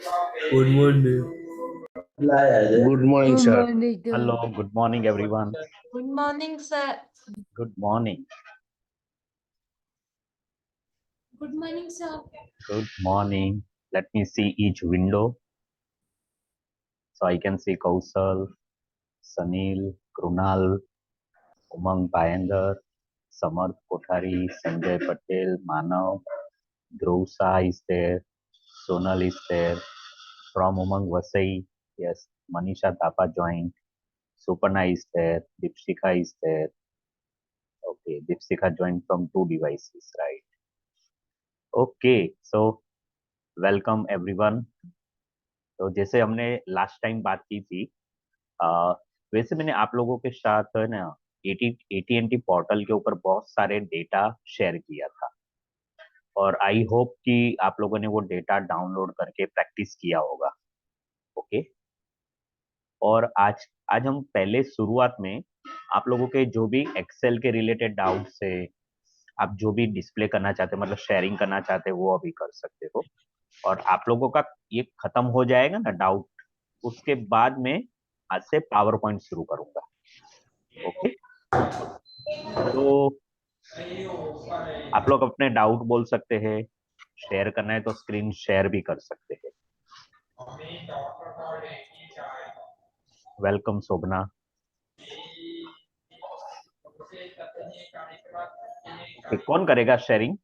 Good morning. Good morning, Good sir. morning. Hello, good morning, everyone. Good morning, sir. Good morning. Good morning, sir. Good morning. Let me see each window. So I can see Kausal, Sanil, Krunal, Umang Bayandar, Samarth Kothari, Sanjay Patel, Manav, Dhruv Shah is there, Sonal is there. From Umang Vasai, yes, Manisha Thapa joined. Suparna is there, Dipshika is there. Okay, Dipshika joined from 2 devices, right? Okay, so welcome everyone. तो जैसे हमने last time बात की थी, आ, वैसे मैंने आप लोगों के साथ है ना AT&T पोर्टल के ऊपर बहुत सारे डेटा शेयर किया था और आई होप कि आप लोगों ने वो डेटा डाउनलोड करके प्रैक्टिस किया होगा। ओके, और आज आज हम पहले शुरुआत में आप लोगों के जो भी एक्सेल के रिलेटेड डाउट्स है, आप जो भी डिस्प्ले करना चाहते हैं, मतलब शेयरिंग करना चाहते हैं, वो अभी कर सकते हो। और आप लोगों का ये खत्म हो जाएगा ना डाउट, उसके बाद में आज से पावर पॉइंट शुरू करूंगा। ओके, तो आप लोग अपने डाउट बोल सकते हैं, शेयर करना है तो स्क्रीन शेयर भी कर सकते हैं। वेलकम शोभना। कौन करेगा शेयरिंग?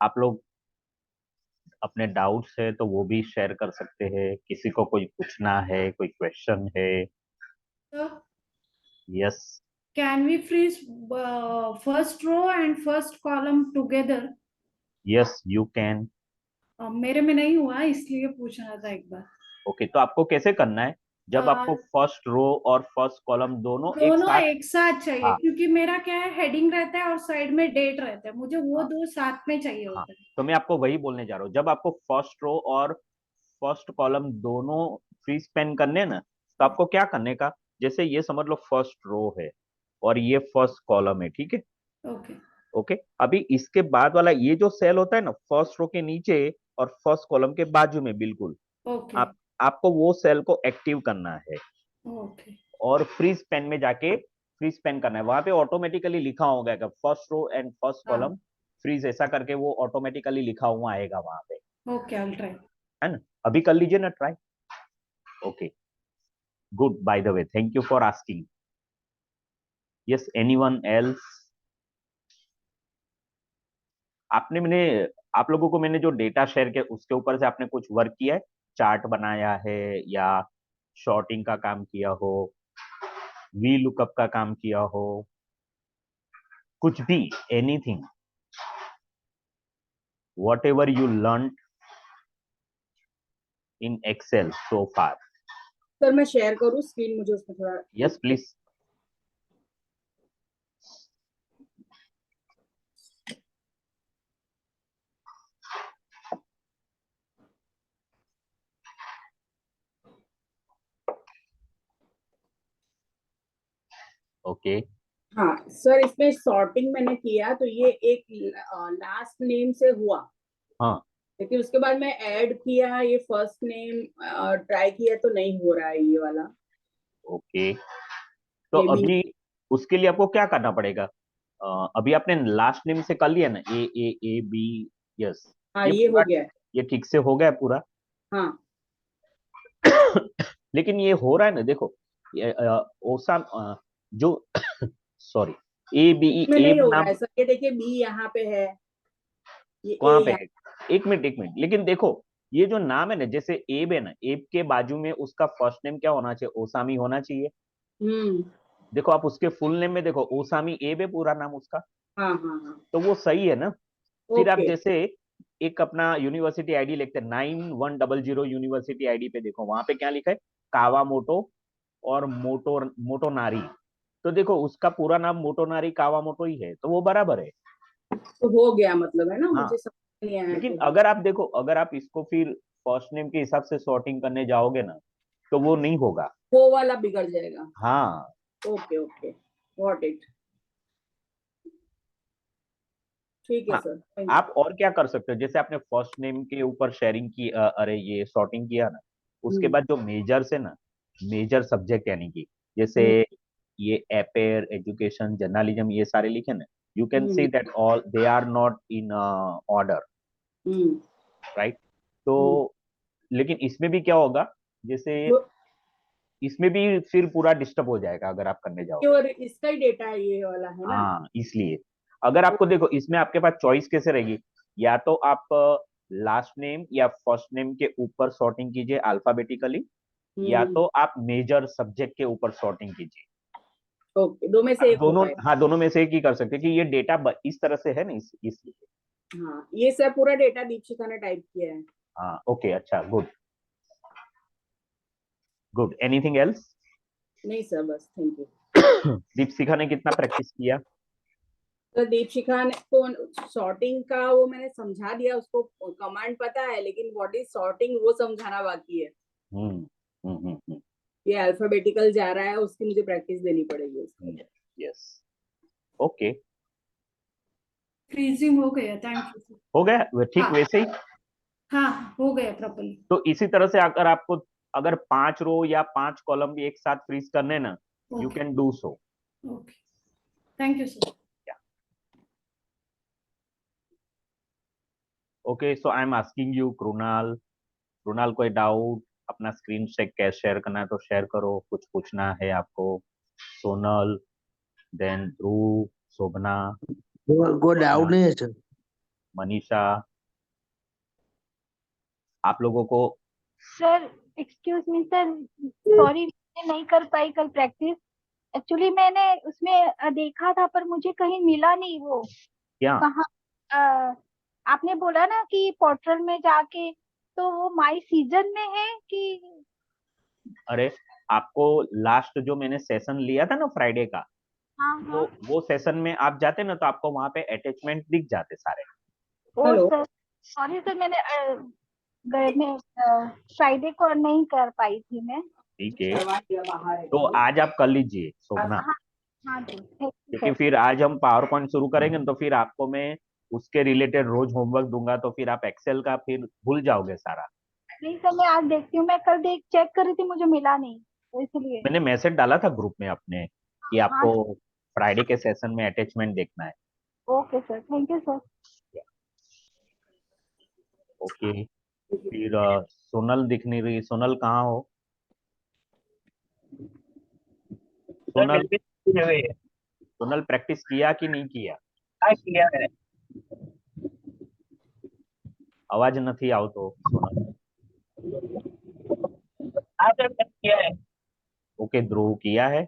आप लोग अपने डाउट्स है तो वो भी शेयर कर सकते हैं। किसी को कोई पूछना है, कोई क्वेश्चन है? Sir, yes, can we freeze first row and first column together? Yes you can. मेरे में नहीं हुआ इसलिए पूछना था एक बार। ओके, तो आपको कैसे करना है? जब आपको फर्स्ट रो और फर्स्ट कॉलम दोनों एक साथ चाहिए, हाँ, क्योंकि मेरा क्या है, हेडिंग रहता है और साइड में डेट रहता है, मुझे वो हाँ, दो साथ में चाहिए हाँ, होता है। तो मैं आपको वही बोलने जा रहा हूँ। जब आपको फर्स्ट रो और फर्स्ट कॉलम दोनों फ्री स्पेन करने हैं ना, तो आपको क्या करने का, जैसे ये समझ लो फर्स्ट रो है और ये फर्स्ट कॉलम है, ठीक है? ओके ओके, अभी इसके बाद वाला ये जो सेल होता है ना, फर्स्ट रो के नीचे और फर्स्ट कॉलम के बाजू में बिल्कुल, ओके आपको वो सेल को एक्टिव करना है ओके और फ्रीज पेन में जाके फ्रीज पेन करना है। वहां पे ऑटोमेटिकली लिखा होगा कि first row and first column freeze, ऐसा करके वो ऑटोमेटिकली लिखा हुआ आएगा वहां पे, ओके, आई विल ट्राई। है ना? अभी कर लीजिए ना try. Okay, good, by the way, thank you for asking. Yes, anyone else? आपने मैंने आप लोगों को मैंने जो डेटा शेयर किया उसके ऊपर से आपने कुछ वर्क किया है? चार्ट बनाया है या शॉर्टिंग का काम किया हो, वी लुकअप का काम किया हो, कुछ भी, anything, whatever you learn in Excel so far? Sir मैं शेयर करूँ स्क्रीन, मुझे उसमें थोड़ा। Yes please. ओके, हाँ सर, इसमें सॉर्टिंग मैंने किया तो ये एक लास्ट नेम से हुआ, हाँ, लेकिन उसके बाद मैं ऐड किया ये फर्स्ट नेम, ट्राई किया तो नहीं हो रहा है ये वाला। ओके, तो मे बी। अभी उसके लिए आपको क्या करना पड़ेगा? अभी आपने लास्ट नेम से कर लिया ना, A A A B, yes, हाँ ये ये पूरा, हो गया है। ये ठीक से हो गया पूरा। हाँ लेकिन ये हो रहा है ना, देखो, ये ओसा जो सॉरी, A B E, इसमें ए नहीं हो रहा नाम है सर, ये देखिए बी यहाँ पे है, ये ए कहाँ पे यहाँ। है? एक मिनट, एक मिनट, लेकिन देखो, ये जो नाम है ना, जैसे एब है ना, एब के बाजू में उसका फर्स्ट नेम क्या होना चाहिए? ओसामी होना चाहिए। हम्म। देखो आप उसके फुल नेम में देखो, ओसामी एब है पूरा नाम उसका, हाँ हाँ हाँ। तो वो सही है ना? फिर आप ओके। जैसे एक अपना यूनिवर्सिटी आईडी लिखते हैं, 9100 यूनिवर्सिटी आईडी पे देखो, वहां पे क्या लिखा है? कावामोटो और मोटोनारी। तो देखो उसका पूरा नाम मोटोनारी कावामोटो ही है, तो वो बराबर है। तो हो गया मतलब, है ना? हाँ। मुझे समझ नहीं आया लेकिन तो। अगर आप देखो, अगर आप इसको फिर फर्स्ट नेम के हिसाब से सॉर्टिंग करने जाओगे ना, तो वो नहीं होगा। वो वाला बिगड़ जाएगा। हाँ, ओके ओके, गॉट इट। ठीक है हाँ। सर, थैंक आप और क्या कर सकते हो, जैसे आपने फर्स्ट नेम के ऊपर शेयरिंग की, अरे ये सॉर्टिंग किया ना, उसके यू। बाद जो मेजर्स है ना, मेजर सब्जेक्ट यानी कि जैसे ये अफेयर, एजुकेशन, जर्नलिज्म, ये सारे लिखे ना, you can see that all they are not in order, right? तो लेकिन इसमें भी क्या होगा, जैसे इसमें भी फिर पूरा डिस्टर्ब हो जाएगा अगर आप करने जाओगे। और इसका ही डेटा है ये वाला, है ना? हाँ, इसलिए अगर आपको देखो, इसमें आपके पास चॉइस कैसे रहेगी, या तो आप लास्ट नेम या फर्स्ट नेम के ऊपर सॉर्टिंग कीजिए अल्फाबेटिकली, या तो आप मेजर सब्जेक्ट के ऊपर सॉर्टिंग कीजिए। ओके, दो में से एक हो दोनों, पाएगा। हाँ, दोनों में से एक ही कर सकते हैं कि ये डेटा इस तरह से है ना, इसलिए। हाँ, ये सर पूरा डेटा दीपशिका ने टाइप किया है। हाँ, ओके, अच्छा, गुड गुड। Anything else? नहीं सर, बस थैंक यू। दीपशिखा ने कितना प्रैक्टिस किया? तो दीपशिका ने को सॉर्टिंग का वो मैंने समझा दिया उसको, कमांड पता है, लेकिन व्हाट इज सॉर्टिंग वो समझाना बाकी है। हम्म ये अल्फाबेटिकल जा रहा है, उसकी मुझे प्रैक्टिस देनी पड़ेगी उसको। यस, ओके, फ्रीजिंग हो गया, थैंक यू सर। हो गया ठीक हाँ वैसे ही। हाँ, हो गया प्रॉपरली। तो इसी तरह से अगर आपको, अगर 5 रो या 5 कॉलम भी एक साथ फ्रीज करने ना, you okay can do so. Okay, thank you sir. Okay, so I am asking you, Krunal, Krunal कोई डाउट? अपना स्क्रीन शेयर करना है तो शेयर करो, कुछ पूछना है आपको? सोनल, देन ध्रुव, शोभना, कोई डाउट नहीं है सर। मनीषा, आप लोगों को। Sir excuse me sir, sorry मैं नहीं कर पाई कल प्रैक्टिस। एक्चुअली मैंने उसमें देखा था पर मुझे कहीं मिला नहीं वो। क्या? कहाँ? अ, आपने बोला ना कि पोर्टल में जाके, तो वो माई सीजन में है कि? अरे, आपको लास्ट जो मैंने सेशन लिया था ना फ्राइडे का, हाँ तो हाँ। वो सेशन में आप जाते ना, तो आपको वहां पे अटैचमेंट दिख जाते सारे। ओ हेलो। सर, सॉरी सर, मैंने मैं फ्राइडे को नहीं कर पाई थी मैं। ठीक है, करवा दिया बाहर है तो आज आप कर लीजिए शोभना, हाँ हाँ जी, थैंक यू क्योंकि सर। फिर आज हम पावर पॉइंट शुरू करेंगे ना, तो फिर आपको मैं उसके रिलेटेड रोज होमवर्क दूंगा, तो फिर आप एक्सेल का फिर भूल जाओगे सारा। नहीं सर, मैं आज देखती हूँ, मैं कल देख चेक कर रही थी, मुझे मिला नहीं, तो इसलिए। मैंने मैसेज डाला था ग्रुप में अपने कि हाँ आपको फ्राइडे के सेशन में अटैचमेंट देखना है। Okay sir, thank you sir. Okay, फिर सोनल दिख नहीं रही, सोनल कहाँ हो? सोनल, सोनल प्रैक्टिस किया कि नहीं किया? किया है। आवाज नहीं आओ तो सोनल। आपने किया है? ओके, ध्रुव किया है।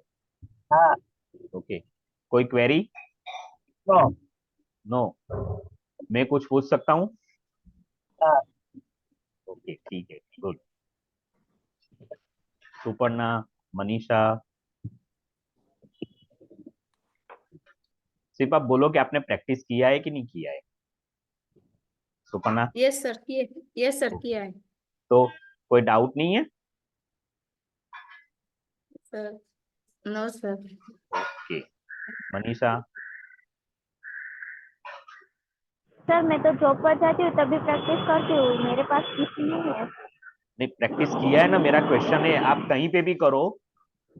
हाँ। ओके, कोई क्वेरी? नो। नो, मैं कुछ पूछ सकता हूँ? हाँ। ओके, ठीक है, गुड। सुपर्णा, मनीषा, सिर्फ आप बोलो कि आपने प्रैक्टिस किया है कि नहीं किया है। सुपर्णा, यस सर किए। यस सर किया है तो कोई डाउट नहीं है? Sir. No sir. Okay, Manisha, sir मैं तो जॉब पर जाती हूँ तभी प्रैक्टिस करती हूँ, मेरे पास किसी नहीं है। नहीं प्रैक्टिस किया है ना, मेरा क्वेश्चन है, आप कहीं पे भी करो,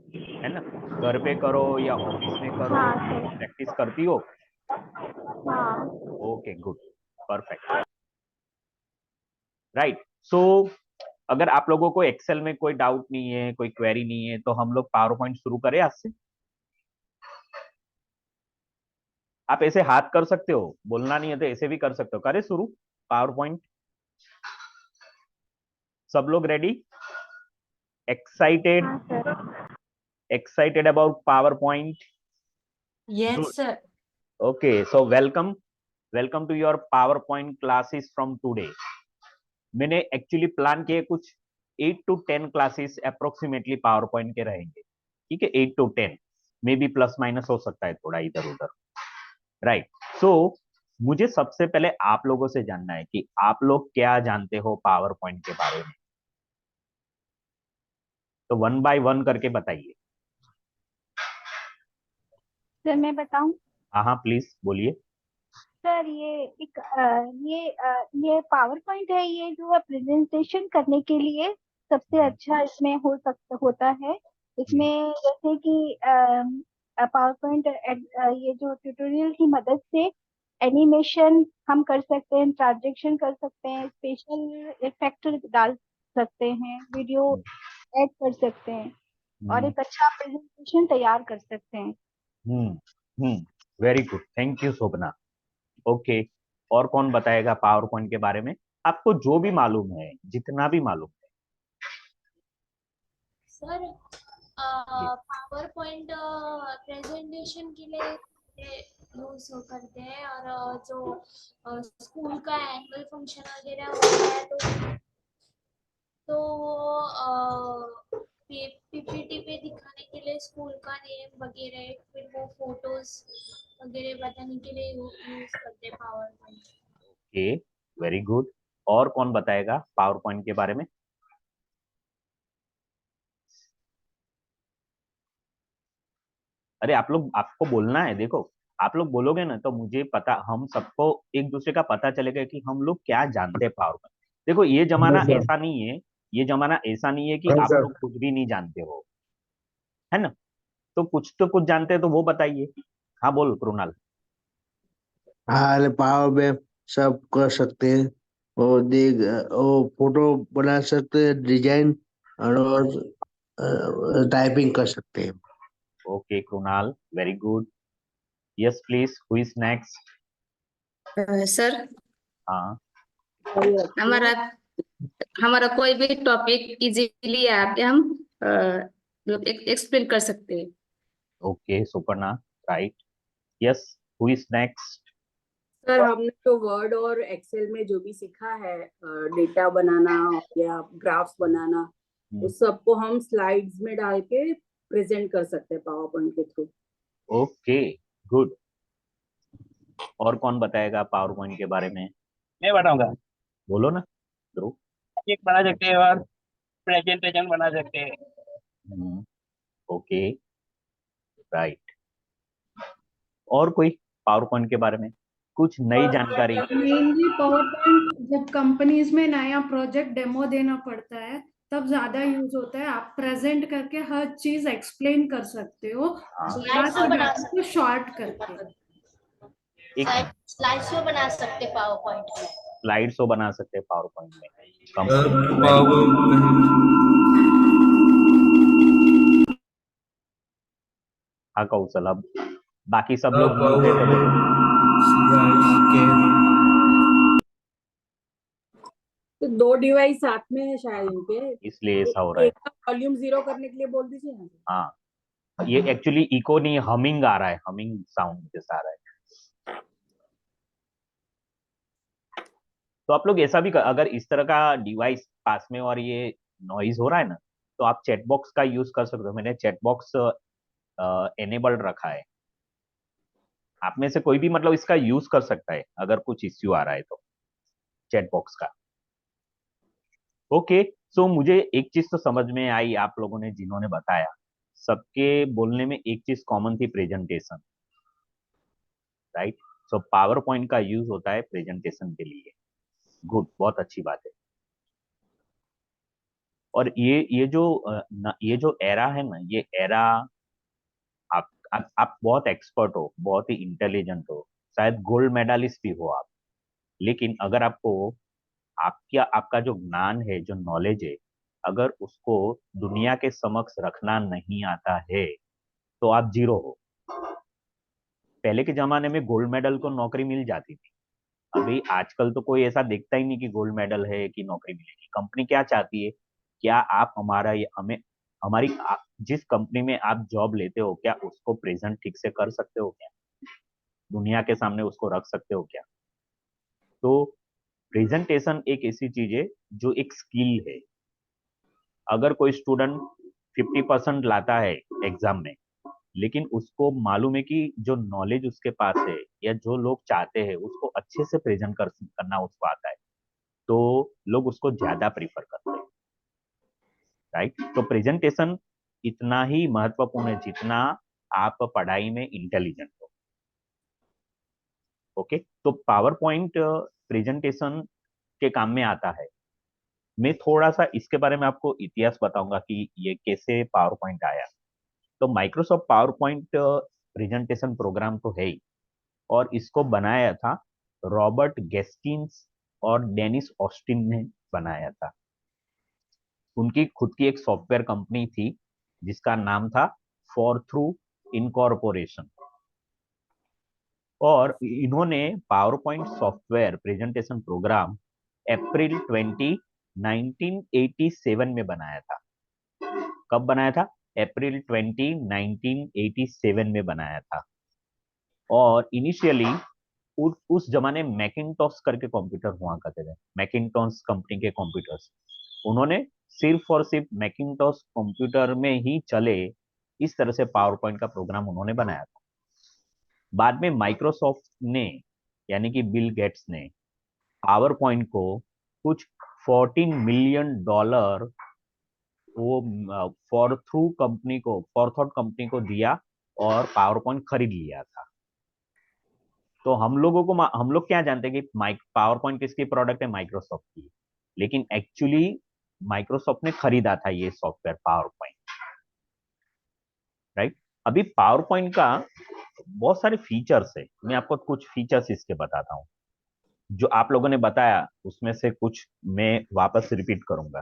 है ना, घर पे करो या ऑफिस में करो, हाँ सर। प्रैक्टिस करती हो? हाँ। Okay, good, perfect, right. So अगर आप लोगों को एक्सेल में कोई डाउट नहीं है, कोई क्वेरी नहीं है, तो हम लोग पावर पॉइंट शुरू करें आज से। आप ऐसे हाथ कर सकते हो, बोलना नहीं है तो ऐसे भी कर सकते हो। करें शुरू पावर पॉइंट? सब लोग रेडी? एक्साइटेड? हाँ sir. Excited about power point? Yes sir. Okay, so welcome to your PowerPoint classes from today. मैंने एक्चुअली प्लान किए कुछ 8 to 10 क्लासेस अप्रोक्सीमेटली PowerPoint के रहेंगे, ठीक है, 8 to 10, may be plus minus हो सकता है थोड़ा इधर उधर, राइट। सो मुझे सबसे पहले आप लोगों से जानना है कि आप लोग क्या जानते हो पावर पॉइंट के बारे में। तो 1 बाय 1 करके बताइए। सर मैं बताऊं? हाँ हाँ प्लीज बोलिए। सर ये पावर पॉइंट है, ये जो है प्रेजेंटेशन करने के लिए सबसे अच्छा इसमें होता है। इसमें जैसे कि पावर पॉइंट ये जो ट्यूटोरियल की मदद से एनिमेशन हम कर सकते हैं, ट्रांजेक्शन कर सकते हैं, स्पेशल इफेक्ट डाल सकते हैं, वीडियो ऐड कर सकते हैं और एक अच्छा प्रेजेंटेशन तैयार कर सकते हैं। Very good, thank you Shobhana. Okay, और कौन बताएगा पावर पॉइंट के बारे में? आपको जो भी मालूम है, जितना भी मालूम सर है। पावर पॉइंट प्रेजेंटेशन के लिए यूज करते हैं, और जो स्कूल का एनुअल फंक्शन वगैरह होता है तो पीपीटी पे दिखाने के लिए स्कूल का नेम वगैरह, फिर वो फोटोज वगैरह बताने के लिए यूज करते हैं power point. Okay, very good. और कौन बताएगा पावर पॉइंट के बारे में? अरे आप लोग, आपको बोलना है। देखो, आप लोग बोलोगे ना तो मुझे पता, हम सबको एक दूसरे का पता चलेगा कि हम लोग क्या जानते हैं पावर पॉइंट। देखो, ये जमाना सर। ऐसा नहीं है, ये जमाना ऐसा नहीं है कि हाँ आप सर। लोग कुछ भी नहीं जानते हो, है ना? तो कुछ जानते हैं तो वो बताइए। हाँ बोल कृणाल। हाँ, पावर में सब कर सकते हैं। वो देख, वो फोटो बना सकते हैं, डिजाइन और टाइपिंग कर सकते हैं। Okay Krunal, very good. Yes please, who is next? Sir हाँ हमारा हमारा कोई भी टॉपिक इजीली आके हम मतलब एक्सप्लेन कर सकते हैं। Okay Suparna, right. Yes, who is next? Sir हमने तो वर्ड और एक्सेल में जो भी सीखा है, डेटा बनाना या ग्राफ्स बनाना, उस सबको हम स्लाइड्स में डाल के प्रेजेंट कर सकते हैं पावर पॉइंट के थ्रू। Okay, good. और कौन बताएगा पावर पॉइंट के बारे में? मैं बताऊंगा। बोलो ना ध्रुव। एक बना सकते हैं और प्रेजेंटेशन बना सकते हैं। Okay, right. और कोई पावर पॉइंट के बारे में कुछ नई जानकारी? मेनली पावर पॉइंट जब कंपनीज में नया प्रोजेक्ट डेमो देना पड़ता है तब ज्यादा यूज होता है। आप प्रेजेंट करके हर चीज एक्सप्लेन कर सकते हो, हाँ, स्लाइड शो बना सकते तो शॉर्ट करके। एक स्लाइड शो बना सकते पावर पॉइंट में। स्लाइड शो बना सकते हैं पावर पॉइंट में। हाँ कौशल, अब बाकी सब लोग बोलते हैं तो बोलो। तो दो डिवाइस साथ में है शायद इनके, इसलिए ऐसा हो रहा है। एक का वॉल्यूम 0 करने के लिए बोल दीजिए ना। हाँ, ये एक्चुअली इको नहीं, हमिंग आ रहा है, हमिंग साउंड जैसा आ रहा है। तो आप लोग ऐसा भी अगर इस तरह का डिवाइस पास में और ये नॉइज हो रहा है ना, तो आप चैट बॉक्स का यूज कर सकते हो। मैंने चैट बॉक्स एनेबल्ड रखा है। आप में से कोई भी मतलब इसका यूज कर सकता है अगर कुछ इश्यू आ रहा है तो, चैट बॉक्स का। ओके, सो मुझे एक चीज तो समझ में आई, आप लोगों ने जिन्होंने बताया, सबके बोलने में एक चीज कॉमन थी, presentation, right? So power point का यूज होता है प्रेजेंटेशन के लिए। गुड, बहुत अच्छी बात है। और ये जो एरा है ना, ये एरा, आप बहुत एक्सपर्ट हो, बहुत ही इंटेलिजेंट हो, शायद गोल्ड मेडलिस्ट भी हो आप। लेकिन अगर आपको आपका जो ज्ञान है, जो नॉलेज है, अगर उसको दुनिया के समक्ष रखना नहीं आता है तो आप जीरो हो। पहले के जमाने में गोल्ड मेडल को नौकरी मिल जाती थी। अभी आजकल तो कोई ऐसा देखता ही नहीं कि गोल्ड मेडल है कि नौकरी मिलेगी। कंपनी क्या चाहती है? क्या आप हमारा ये हमें हमारी जिस कंपनी में आप जॉब लेते हो, क्या उसको प्रेजेंट ठीक से कर सकते हो? क्या दुनिया के सामने उसको रख सकते हो क्या? तो प्रेजेंटेशन एक ऐसी चीज है जो एक स्किल है। अगर कोई स्टूडेंट 50% लाता है एग्जाम में, लेकिन उसको मालूम है कि जो नॉलेज उसके पास है या जो लोग चाहते हैं उसको अच्छे से प्रेजेंट करना उसको आता है, तो लोग उसको ज्यादा प्रीफर करते हैं, राइट। तो प्रेजेंटेशन इतना ही महत्वपूर्ण है जितना आप पढ़ाई में इंटेलिजेंट हो। ओके, तो पावर पॉइंट प्रेजेंटेशन के काम में आता है। मैं थोड़ा सा इसके बारे में आपको इतिहास बताऊंगा कि ये कैसे पावर पॉइंट आया। तो Microsoft power point presentation programme तो है ही, और इसको बनाया था रॉबर्ट गेस्किंस और डेनिस ऑस्टिन ने बनाया था। उनकी खुद की एक सॉफ्टवेयर कंपनी थी जिसका नाम था फॉर थ्रू इनकॉर्पोरेशन, और इन्होंने PowerPoint software presentation program April 20 1987 में बनाया था। कब बनाया था? अप्रैल 20 1987 में बनाया था। और इनिशियली उस जमाने मैकिंटॉश करके कंप्यूटर हुआ करते थे, मैकिंटॉश कंपनी के कंप्यूटर्स। उन्होंने सिर्फ और सिर्फ मैकिंटॉश कंप्यूटर में ही चले इस तरह से पावर पॉइंट का प्रोग्राम उन्होंने बनाया था। बाद में माइक्रोसॉफ्ट ने, यानी कि बिल गेट्स ने, पावर पॉइंट को कुछ $14 मिलियन वो फॉरथॉट कंपनी को दिया और पावर पॉइंट खरीद लिया था। तो हम लोग क्या जानते हैं कि पावर पॉइंट किसकी प्रोडक्ट है? माइक्रोसॉफ्ट की। लेकिन एक्चुअली माइक्रोसॉफ्ट ने खरीदा था ये सॉफ्टवेयर पावर पॉइंट, राइट। अभी पावर पॉइंट का बहुत सारे फीचर्स है, मैं आपको कुछ फीचर्स इसके बताता हूँ। जो आप लोगों ने बताया उसमें से कुछ मैं वापस रिपीट करूंगा।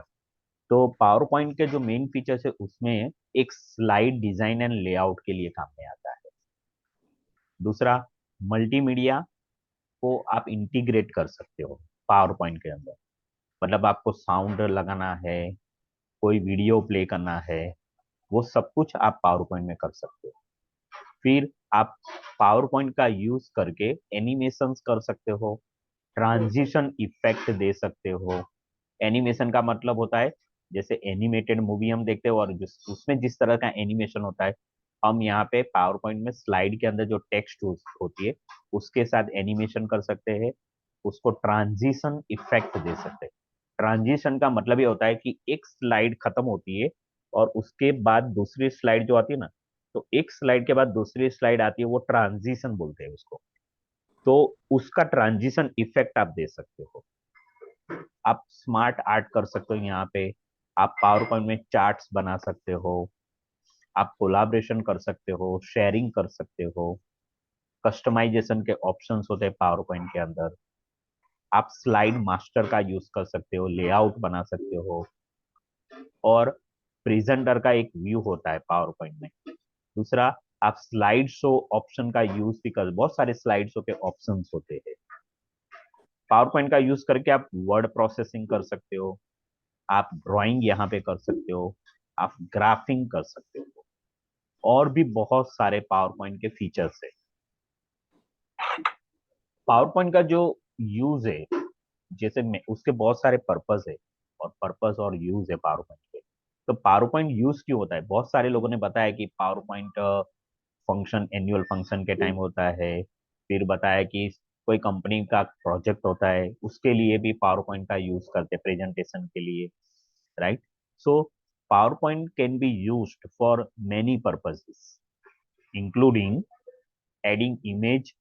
तो पावर पॉइंट के जो मेन फीचर्स है उसमें एक स्लाइड डिजाइन एंड लेआउट के लिए काम में आता है। दूसरा, मल्टीमीडिया को आप इंटीग्रेट कर सकते हो पावर पॉइंट के अंदर। मतलब आपको साउंड लगाना है, कोई वीडियो प्ले करना है, वो सब कुछ आप पावर पॉइंट में कर सकते हो। फिर आप पावर पॉइंट का यूज करके एनिमेशंस कर सकते हो, ट्रांजिशन इफेक्ट दे सकते हो। एनिमेशन का मतलब होता है जैसे एनिमेटेड मूवी हम देखते हो और उसमें जिस तरह का एनिमेशन होता है, हम यहाँ पे पावर पॉइंट में स्लाइड के अंदर जो टेक्स्ट होती है उसके साथ एनिमेशन कर सकते हैं, उसको ट्रांजिशन इफेक्ट दे सकते हैं। ट्रांजिशन का मतलब ये होता है कि एक स्लाइड खत्म होती है और उसके बाद दूसरी स्लाइड जो आती है ना, तो एक स्लाइड के बाद दूसरी स्लाइड आती है, वो ट्रांजिशन बोलते हैं उसको। तो उसका ट्रांजिशन इफेक्ट आप दे सकते हो। आप स्मार्ट आर्ट कर सकते हो यहाँ पे, आप पावर पॉइंट में चार्ट्स बना सकते हो, आप कोलाब्रेशन कर सकते हो, शेयरिंग कर सकते हो, कस्टमाइजेशन के ऑप्शंस होते हैं पावर पॉइंट के अंदर। आप स्लाइड मास्टर का यूज कर सकते हो, लेआउट बना सकते हो, और प्रेजेंटर का एक व्यू होता है पावर पॉइंट में। दूसरा, आप स्लाइड शो ऑप्शन का यूज भी कर, बहुत सारे स्लाइड शो के ऑप्शंस होते हैं। पावर पॉइंट का यूज करके आप वर्ड प्रोसेसिंग कर सकते हो, आप ड्राइंग यहाँ पे कर सकते हो, आप ग्राफिंग कर सकते हो, और भी बहुत सारे पावर पॉइंट के फीचर्स है। पावर पॉइंट का जो यूज है, जैसे उसके बहुत सारे पर्पस है, और पर्पस और यूज है पावर पॉइंट के। तो पावर पॉइंट यूज क्यों होता है? बहुत सारे लोगों ने बताया कि power point function annual function के टाइम होता है, फिर बताया कि कोई कंपनी का प्रोजेक्ट होता है उसके लिए भी पावर पॉइंट का यूज करते हैं प्रेजेंटेशन के लिए, right. So power point can be used for many purposes including adding image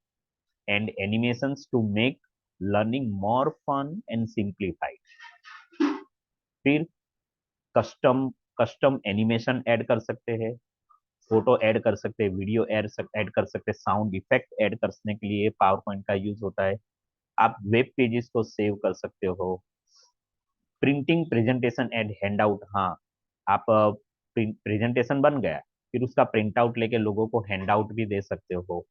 and animations to make learning more fun and simplified। फिर कस्टम कस्टम एनिमेशन ऐड कर सकते हैं, फोटो ऐड कर सकते हैं, वीडियो ऐड कर सकते हैं, साउंड इफेक्ट ऐड करने के लिए पावर पॉइंट का यूज होता है। आप वेब पेजेस को सेव कर सकते हो। Printing presentation and hand out, हाँ, आप प्रेजेंटेशन बन गया, फिर उसका प्रिंट आउट लेके लोगों को हैंड आउट भी दे सकते हो।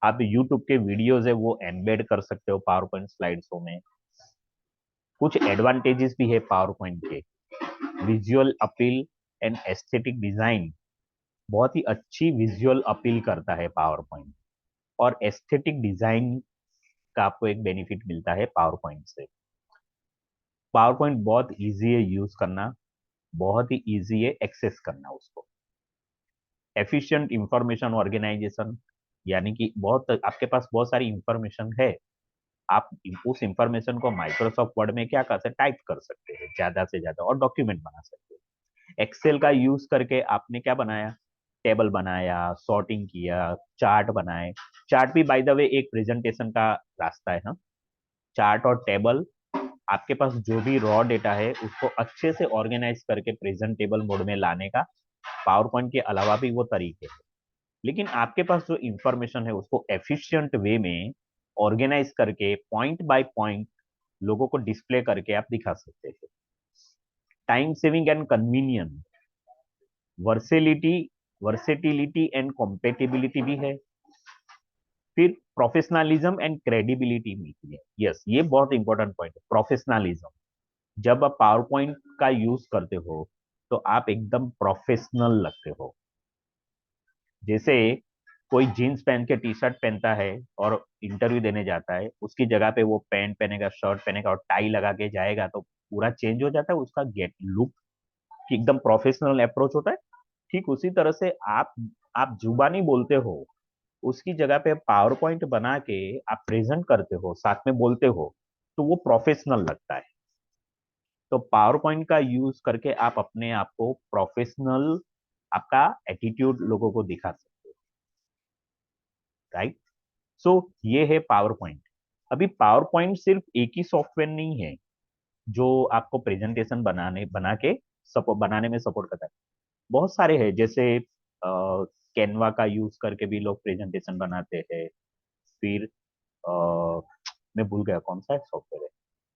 आप यूट्यूब के वीडियोस है वो एम्बेड कर सकते हो पावर पॉइंट स्लाइड्सों में। कुछ एडवांटेजेस भी है पावर पॉइंट के। Visual appeal and aesthetic design, बहुत ही अच्छी विजुअल अपील करता है पावर पॉइंट, और एस्थेटिक डिजाइन का आपको एक बेनिफिट मिलता है पावर पॉइंट से। पावर पॉइंट बहुत इजी है यूज करना, बहुत ही इजी है एक्सेस करना उसको। एफिशिएंट इंफॉर्मेशन ऑर्गेनाइजेशन, यानी कि बहुत आपके पास बहुत सारी इंफॉर्मेशन है, आप उस इंफॉर्मेशन को माइक्रोसॉफ्ट वर्ड में क्या कर सकते, टाइप कर सकते हैं ज्यादा से ज्यादा और डॉक्यूमेंट बना सकते हैं। एक्सेल का यूज करके आपने क्या बनाया, टेबल बनाया, सॉर्टिंग किया, चार्ट बनाए। चार्ट भी बाय द वे एक प्रेजेंटेशन का रास्ता है। हाँ, चार्ट और टेबल, आपके पास जो भी रॉ डेटा है उसको अच्छे से ऑर्गेनाइज करके प्रेजेंटेबल मोड में लाने का पावर पॉइंट के अलावा भी वो तरीके हैं। लेकिन आपके पास जो इंफॉर्मेशन है उसको एफिशिएंट वे में ऑर्गेनाइज करके पॉइंट बाय पॉइंट लोगों को डिस्प्ले करके आप दिखा सकते हैं। Time saving and convenience, versatility versatility and compatibility भी है। फिर प्रोफेशनलिज्म एंड क्रेडिबिलिटी भी है। यस, ये बहुत इंपॉर्टेंट पॉइंट है, प्रोफेशनलिज्म। जब आप पावर पॉइंट का यूज करते हो तो आप एकदम प्रोफेशनल लगते हो। जैसे कोई जीन्स पहन के टी शर्ट पहनता है और इंटरव्यू देने जाता है, उसकी जगह पे वो पैंट पहनेगा, शर्ट पहनेगा और टाई लगा के जाएगा तो पूरा चेंज हो जाता है उसका गेट लुक, एकदम प्रोफेशनल अप्रोच होता है। ठीक उसी तरह से आप जुबानी बोलते हो, उसकी जगह पे पावर पॉइंट बना के आप प्रेजेंट करते हो, साथ में बोलते हो, तो वो प्रोफेशनल लगता है। तो पावर पॉइंट का यूज करके आप अपने आप को प्रोफेशनल, आपका एटीट्यूड लोगों को दिखा सकते हो। राइट। सो ये है पावर पॉइंट। अभी पावर पॉइंट सिर्फ एक ही सॉफ्टवेयर नहीं है जो आपको प्रेजेंटेशन बना के बनाने में सपोर्ट करता है। बहुत सारे हैं, जैसे कैनवा का यूज करके भी लोग प्रेजेंटेशन बनाते हैं। फिर अ, मैं भूल गया कौन सा सॉफ्टवेयर है।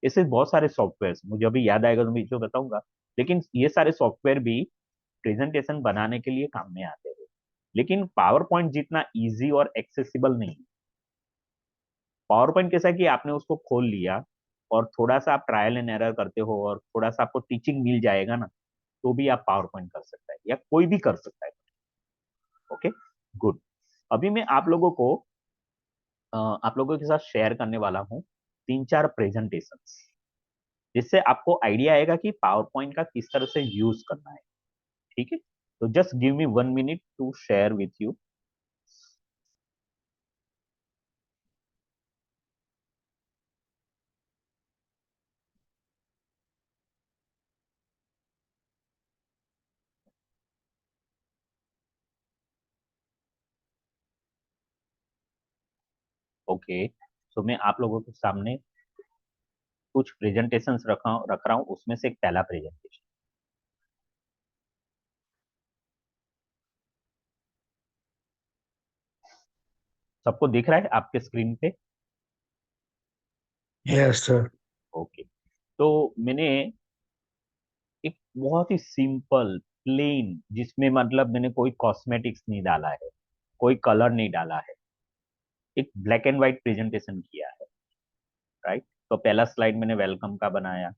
ऐसे बहुत सारे सॉफ्टवेयर मुझे अभी याद आएगा तो मैं जो बताऊंगा। लेकिन ये सारे सॉफ्टवेयर भी प्रेजेंटेशन बनाने के लिए काम में आते हैं, लेकिन पावर पॉइंट जितना इजी और एक्सेसिबल नहीं। पावर पॉइंट कैसा है कि आपने उसको खोल लिया और थोड़ा सा आप ट्रायल एंड एरर करते हो और थोड़ा सा आपको टीचिंग मिल जाएगा ना, तो भी आप पावर पॉइंट कर सकता है या कोई भी कर सकता है। Okay, good. अभी मैं आप लोगों के साथ शेयर करने वाला हूँ 3-4 प्रेजेंटेशंस, जिससे आपको आइडिया आएगा कि पावर पॉइंट का किस तरह से यूज करना है। ठीक है, तो just give me 1 minute to share with you. Okay, तो मैं आप लोगों के सामने कुछ प्रेजेंटेशंस रख रहा हूँ, उसमें से एक पहला प्रेजेंटेशन। सबको दिख रहा है आपके स्क्रीन पे? Yes sir. ओके, तो मैंने एक बहुत ही सिंपल प्लेन, जिसमें मतलब मैंने कोई कॉस्मेटिक्स नहीं डाला है, कोई कलर नहीं डाला है, एक ब्लैक एंड व्हाइट प्रेजेंटेशन किया है। राइट। तो पहला स्लाइड मैंने वेलकम का बनाया।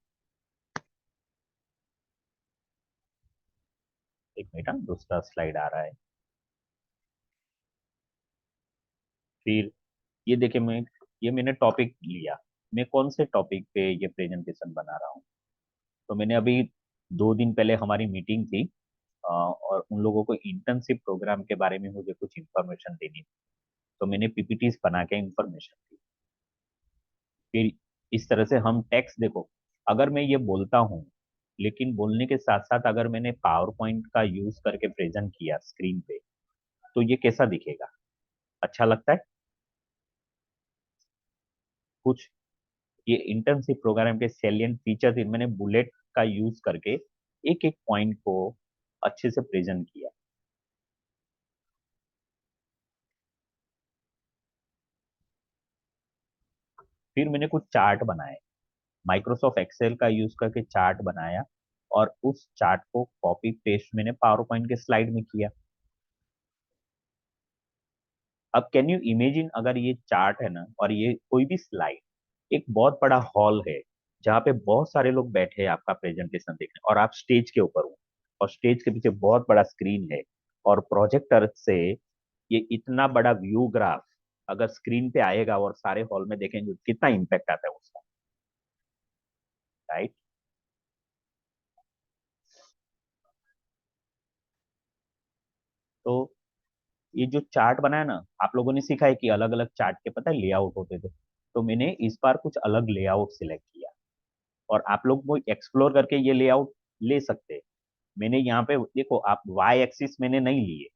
एक मिनट, दूसरा स्लाइड आ रहा है। फिर ये देखिए, ये मैंने टॉपिक लिया, मैं कौन से टॉपिक पे ये प्रेजेंटेशन बना रहा हूँ। तो मैंने अभी 2 दिन पहले हमारी मीटिंग थी, और उन लोगों को इंटर्नशिप प्रोग्राम के बारे में मुझे कुछ इंफॉर्मेशन देनी थी, तो मैंने पीपीटीज बना के इंफॉर्मेशन दी। फिर इस तरह से हम टेक्स्ट देखो, अगर मैं ये बोलता हूँ, लेकिन बोलने के साथ साथ अगर मैंने पावर पॉइंट का यूज करके प्रेजेंट किया स्क्रीन पे, तो ये कैसा दिखेगा? अच्छा लगता है कुछ? ये इंटर्नशिप प्रोग्राम के सैलिएंट फीचर्स, मैंने बुलेट का यूज करके एक एक पॉइंट को अच्छे से प्रेजेंट किया। फिर मैंने कुछ चार्ट बनाए, माइक्रोसॉफ्ट एक्सेल का यूज करके चार्ट बनाया, और उस चार्ट को कॉपी पेस्ट मैंने पावर पॉइंट के स्लाइड में किया। अब कैन यू इमेजिन, अगर ये चार्ट है ना और ये कोई भी स्लाइड, एक बहुत बड़ा हॉल है जहाँ पे बहुत सारे लोग बैठे हैं आपका प्रेजेंटेशन देखने, और आप स्टेज के ऊपर हो और स्टेज के पीछे बहुत बड़ा स्क्रीन है, और प्रोजेक्टर से ये इतना बड़ा व्यू ग्राफ अगर स्क्रीन पे आएगा और सारे हॉल में देखेंगे तो कितना इम्पैक्ट आता है उसका। राइट। तो ये जो चार्ट बनाया ना, आप लोगों ने सीखा है कि अलग अलग चार्ट के पता है लेआउट होते थे, तो मैंने इस बार कुछ अलग लेआउट सिलेक्ट किया और आप लोग वो एक्सप्लोर करके ये लेआउट ले सकते हैं। मैंने यहाँ पे देखो, आप वाई एक्सिस मैंने नहीं लिए,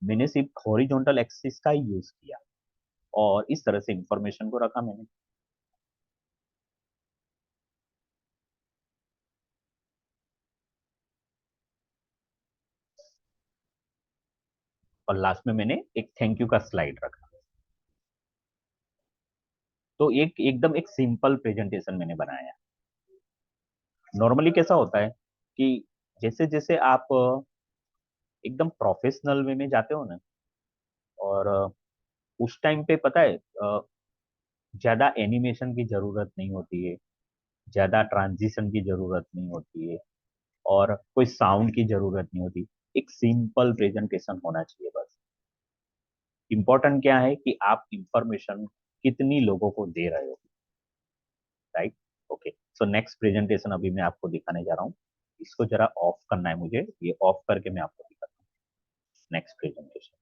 मैंने सिर्फ हॉरिजॉन्टल एक्सिस का ही यूज किया और इस तरह से इंफॉर्मेशन को रखा मैंने। और लास्ट में मैंने एक थैंक यू का स्लाइड रखा। तो एक एकदम एक सिंपल प्रेजेंटेशन मैंने बनाया। नॉर्मली कैसा होता है कि जैसे जैसे आप एकदम प्रोफेशनल वे में जाते हो ना, और उस टाइम पे पता है ज्यादा एनिमेशन की जरूरत नहीं होती है, ज्यादा ट्रांजिशन की जरूरत नहीं होती है, और कोई साउंड की जरूरत नहीं होती। एक सिंपल प्रेजेंटेशन होना चाहिए बस। इम्पोर्टेंट क्या है कि आप इंफॉर्मेशन कितनी लोगों को दे रहे हो, right. Okay, so next presentation अभी मैं आपको दिखाने जा रहा हूँ। इसको जरा ऑफ करना है मुझे, ये ऑफ करके मैं आपको दिखाता हूँ नेक्स्ट प्रेजेंटेशन।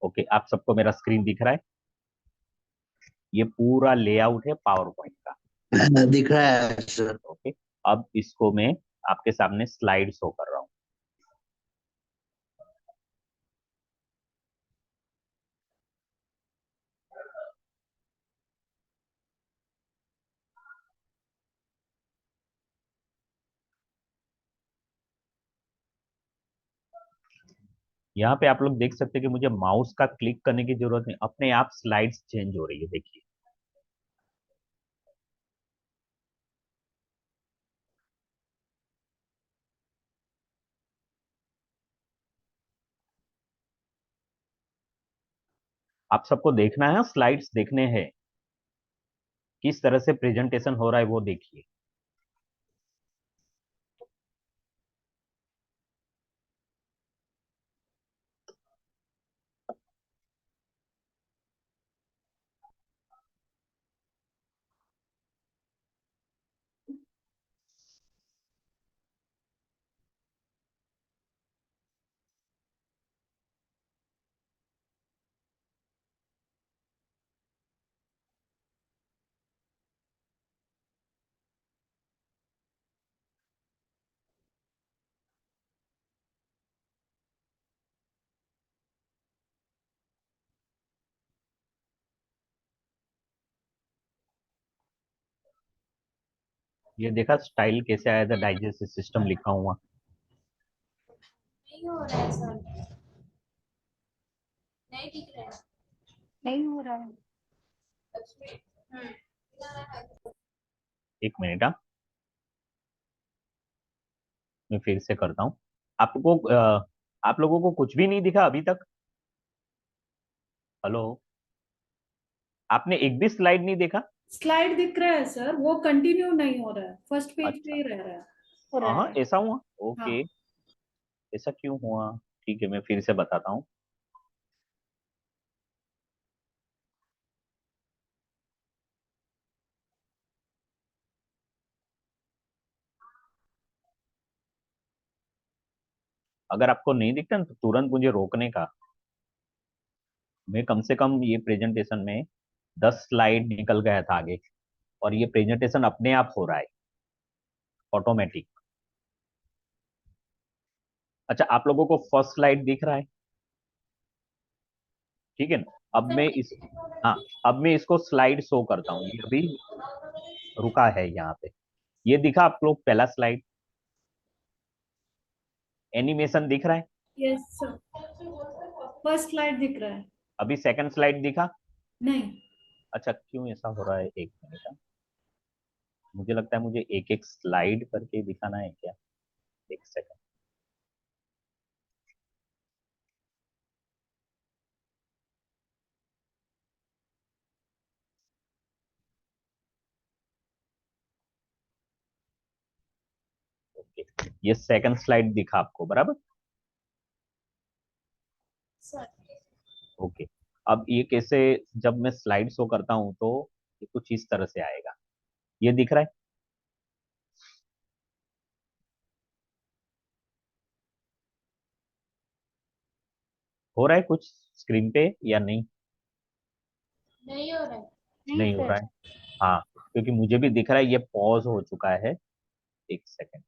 ओके, आप सबको मेरा स्क्रीन दिख रहा है? ये पूरा लेआउट है पावर पॉइंट का। दिख रहा है सर। ओके, अब इसको मैं आपके सामने स्लाइड शो कर रहा हूँ। यहाँ पे आप लोग देख सकते हैं कि मुझे माउस का क्लिक करने की जरूरत नहीं, अपने आप स्लाइड्स चेंज हो रही है, देखिए। आप सबको देखना है, स्लाइड्स देखने हैं, किस तरह से प्रेजेंटेशन हो रहा है वो देखिए। ये देखा स्टाइल कैसे आया था, डाइजेस्ट सिस्टम लिखा हुआ। नहीं हो रहा है सर, नहीं दिख रहा है। नहीं हो रहा है। एक मिनट, हाँ, मैं फिर से करता हूँ। आपको आप लोगों को कुछ भी नहीं दिखा अभी तक? हेलो, आपने एक भी स्लाइड नहीं देखा? स्लाइड दिख रहा है सर, वो कंटिन्यू नहीं हो रहा है, फर्स्ट पेज पे अच्छा, ही रह रहा है। हो रहा हाँ है। ऐसा हुआ? हाँ। ओके, ऐसा क्यों हुआ? ठीक है, मैं फिर से बताता हूँ। अगर आपको नहीं दिखता ना तो तुरंत मुझे रोकने का। मैं कम से कम ये प्रेजेंटेशन में 10 स्लाइड निकल गया था आगे, और ये प्रेजेंटेशन अपने आप हो रहा है, ऑटोमेटिक। अच्छा, आप लोगों को फर्स्ट स्लाइड दिख रहा है? ठीक है ना? अब मैं इस हाँ, अब मैं इसको स्लाइड शो करता हूँ। ये अभी रुका है यहाँ पे। ये दिखा आप लोग पहला स्लाइड? एनिमेशन दिख रहा है? यस सर, फर्स्ट स्लाइड दिख रहा है। अभी सेकंड स्लाइड दिखा? नहीं। अच्छा, क्यों ऐसा हो रहा है? एक मिनट, हाँ। मुझे लगता है मुझे एक एक स्लाइड करके दिखाना है क्या? एक सेकंड। ये सेकंड स्लाइड दिखा आपको, बराबर? Sir okay. अब ये कैसे, जब मैं स्लाइड शो करता हूं तो ये कुछ इस तरह से आएगा। ये दिख रहा है? हो रहा है कुछ स्क्रीन पे या नहीं? नहीं हो रहा है। नहीं हो रहा है। हाँ, क्योंकि मुझे भी दिख रहा है ये पॉज हो चुका है। एक सेकेंड।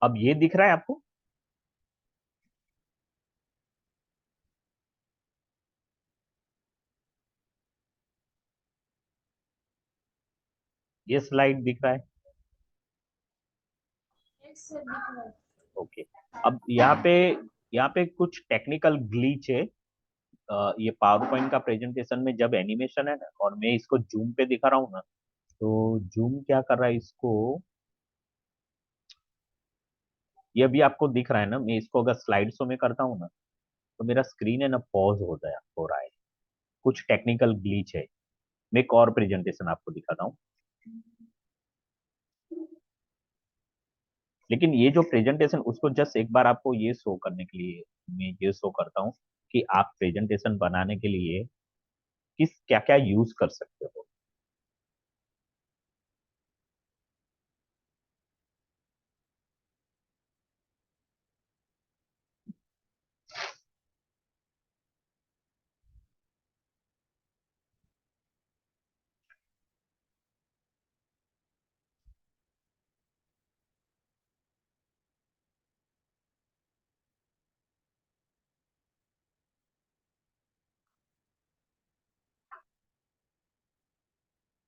अब ये दिख रहा है आपको? ये स्लाइड दिख रहा है? यस सर दिख रहा है। ओके। अब यहाँ पे कुछ टेक्निकल ग्लिच है। ये पावर पॉइंट का प्रेजेंटेशन में जब एनिमेशन है ना, और मैं इसको जूम पे दिखा रहा हूँ ना, तो जूम क्या कर रहा है इसको, ये भी आपको दिख रहा है ना, मैं इसको अगर स्लाइड शो में करता हूँ ना, तो मेरा स्क्रीन है ना पॉज हो रहा है। कुछ टेक्निकल ग्लिच है। मैं एक और प्रेजेंटेशन आपको दिखाता हूँ। लेकिन ये जो प्रेजेंटेशन, उसको जस्ट एक बार आपको ये शो करने के लिए मैं ये शो करता हूँ कि आप प्रेजेंटेशन बनाने के लिए किस क्या क्या यूज कर सकते हो।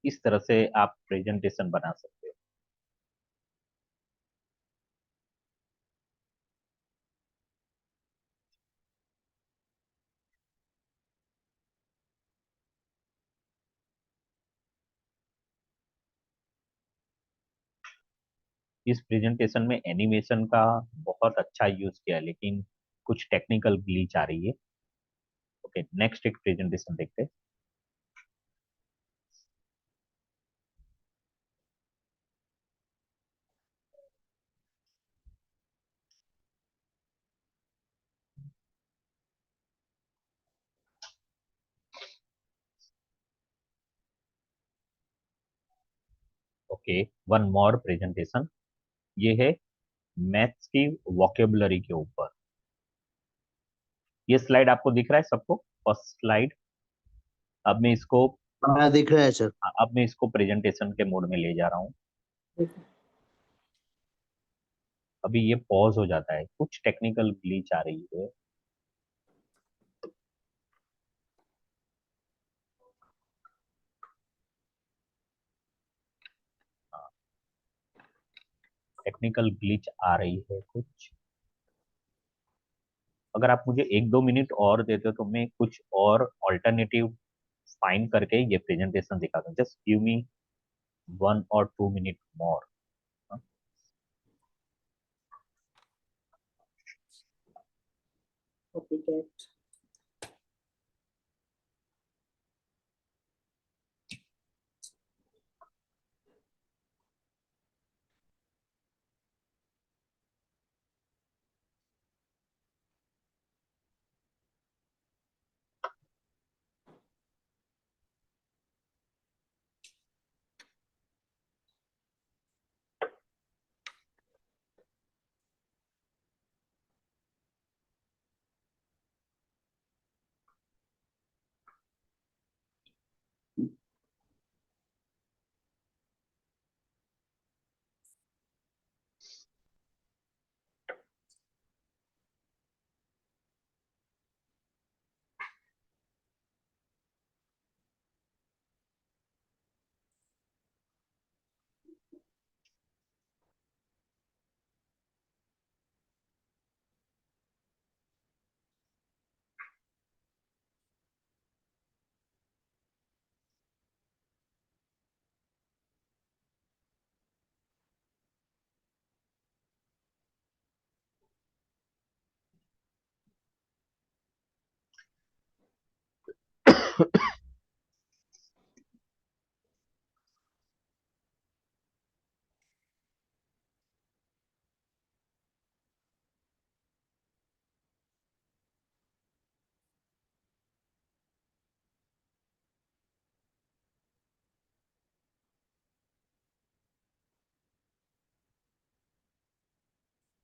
इस तरह से आप प्रेजेंटेशन बना सकते हो। इस प्रेजेंटेशन में एनिमेशन का बहुत अच्छा यूज किया है, लेकिन कुछ टेक्निकल ग्लिच आ रही है। ओके, नेक्स्ट एक प्रेजेंटेशन देखते हैं। Okay, one more presentation. ये है मैथ्स की वोकेबुलरी के ऊपर। ये स्लाइड आपको दिख रहा है सबको? First slide. अब मैं इसको हाँ दिख रहा है सर। अब मैं इसको प्रेजेंटेशन के मोड में ले जा रहा हूँ। अभी ये पॉज हो जाता है, कुछ टेक्निकल ग्लिच आ रही है। टेक्निकल ग्लिच आ रही है कुछ। अगर आप मुझे 1-2 मिनट और देते हो तो मैं कुछ और ऑल्टरनेटिव फाइंड करके ये प्रेजेंटेशन दिखाता हूँ। Just give me 1 or 2 minutes more. Copycat.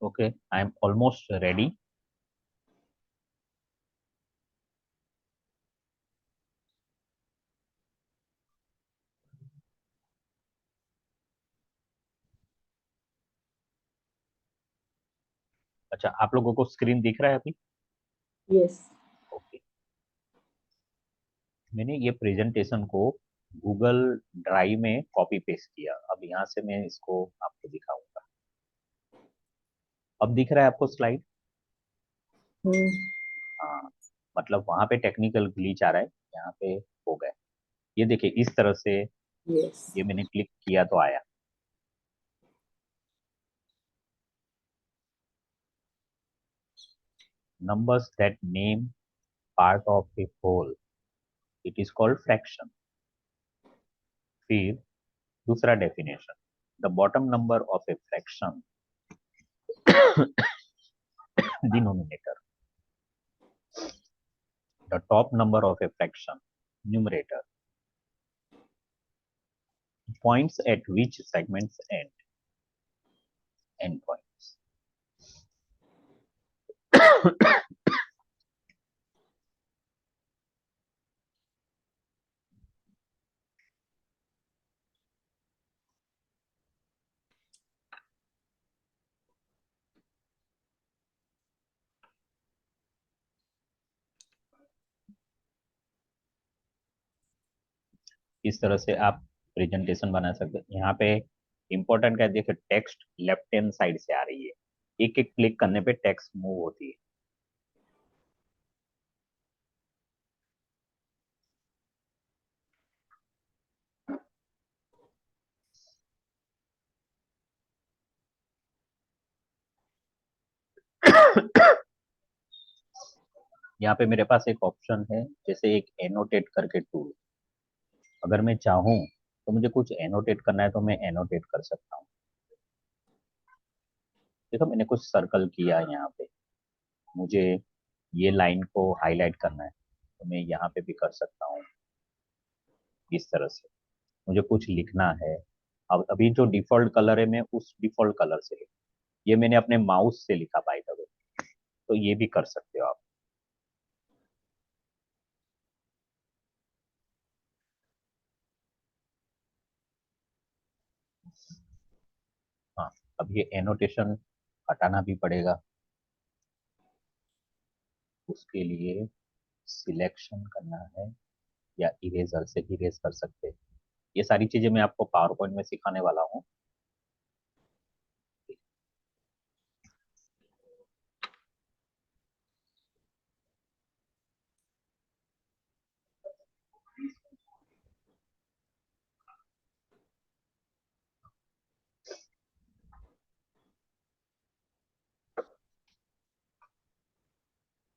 Okay, I am almost ready. अच्छा, आप लोगों को स्क्रीन दिख रहा है अभी? यस। ओके, मैंने ये प्रेजेंटेशन को गूगल ड्राइव में कॉपी पेस्ट किया। अब यहाँ से मैं इसको आपको दिखाऊंगा। अब दिख रहा है आपको स्लाइड? हाँ, मतलब वहां पे टेक्निकल ग्लिच आ रहा है, यहाँ पे हो गया। ये देखिए, इस तरह से यस। ये मैंने क्लिक किया तो आया। Numbers that name part of a whole, it is called fraction. फिर दूसरा definition, the bottom number of a fraction denominator, the top number of a fraction numerator, points at which segments end points. इस तरह से आप presentation बना सकते हैं। यहाँ पे इंपॉर्टेंट क्या है, देखिए टेक्स्ट लेफ्ट हैंड साइड से आ रही है, एक एक क्लिक करने पे टेक्स्ट मूव होती है। यहाँ पे मेरे पास एक ऑप्शन है, जैसे एक एनोटेट करके टूल। अगर मैं चाहूँ तो मुझे कुछ एनोटेट करना है तो मैं एनोटेट कर सकता हूँ। देखो, मैंने कुछ सर्कल किया यहाँ पे, मुझे ये लाइन को हाईलाइट करना है तो मैं यहाँ पे भी कर सकता हूँ। इस तरह से मुझे कुछ लिखना है, अब अभी जो डिफॉल्ट कलर है मैं उस डिफॉल्ट कलर से लिख, ये मैंने अपने माउस से लिखा बाय द वे, तो ये भी कर सकते हो आप। हाँ, अब ये एनोटेशन हटाना भी पड़ेगा, उसके लिए सिलेक्शन करना है या इरेजर से इरेज कर सकते हैं। ये सारी चीजें मैं आपको पावर पॉइंट में सिखाने वाला हूँ।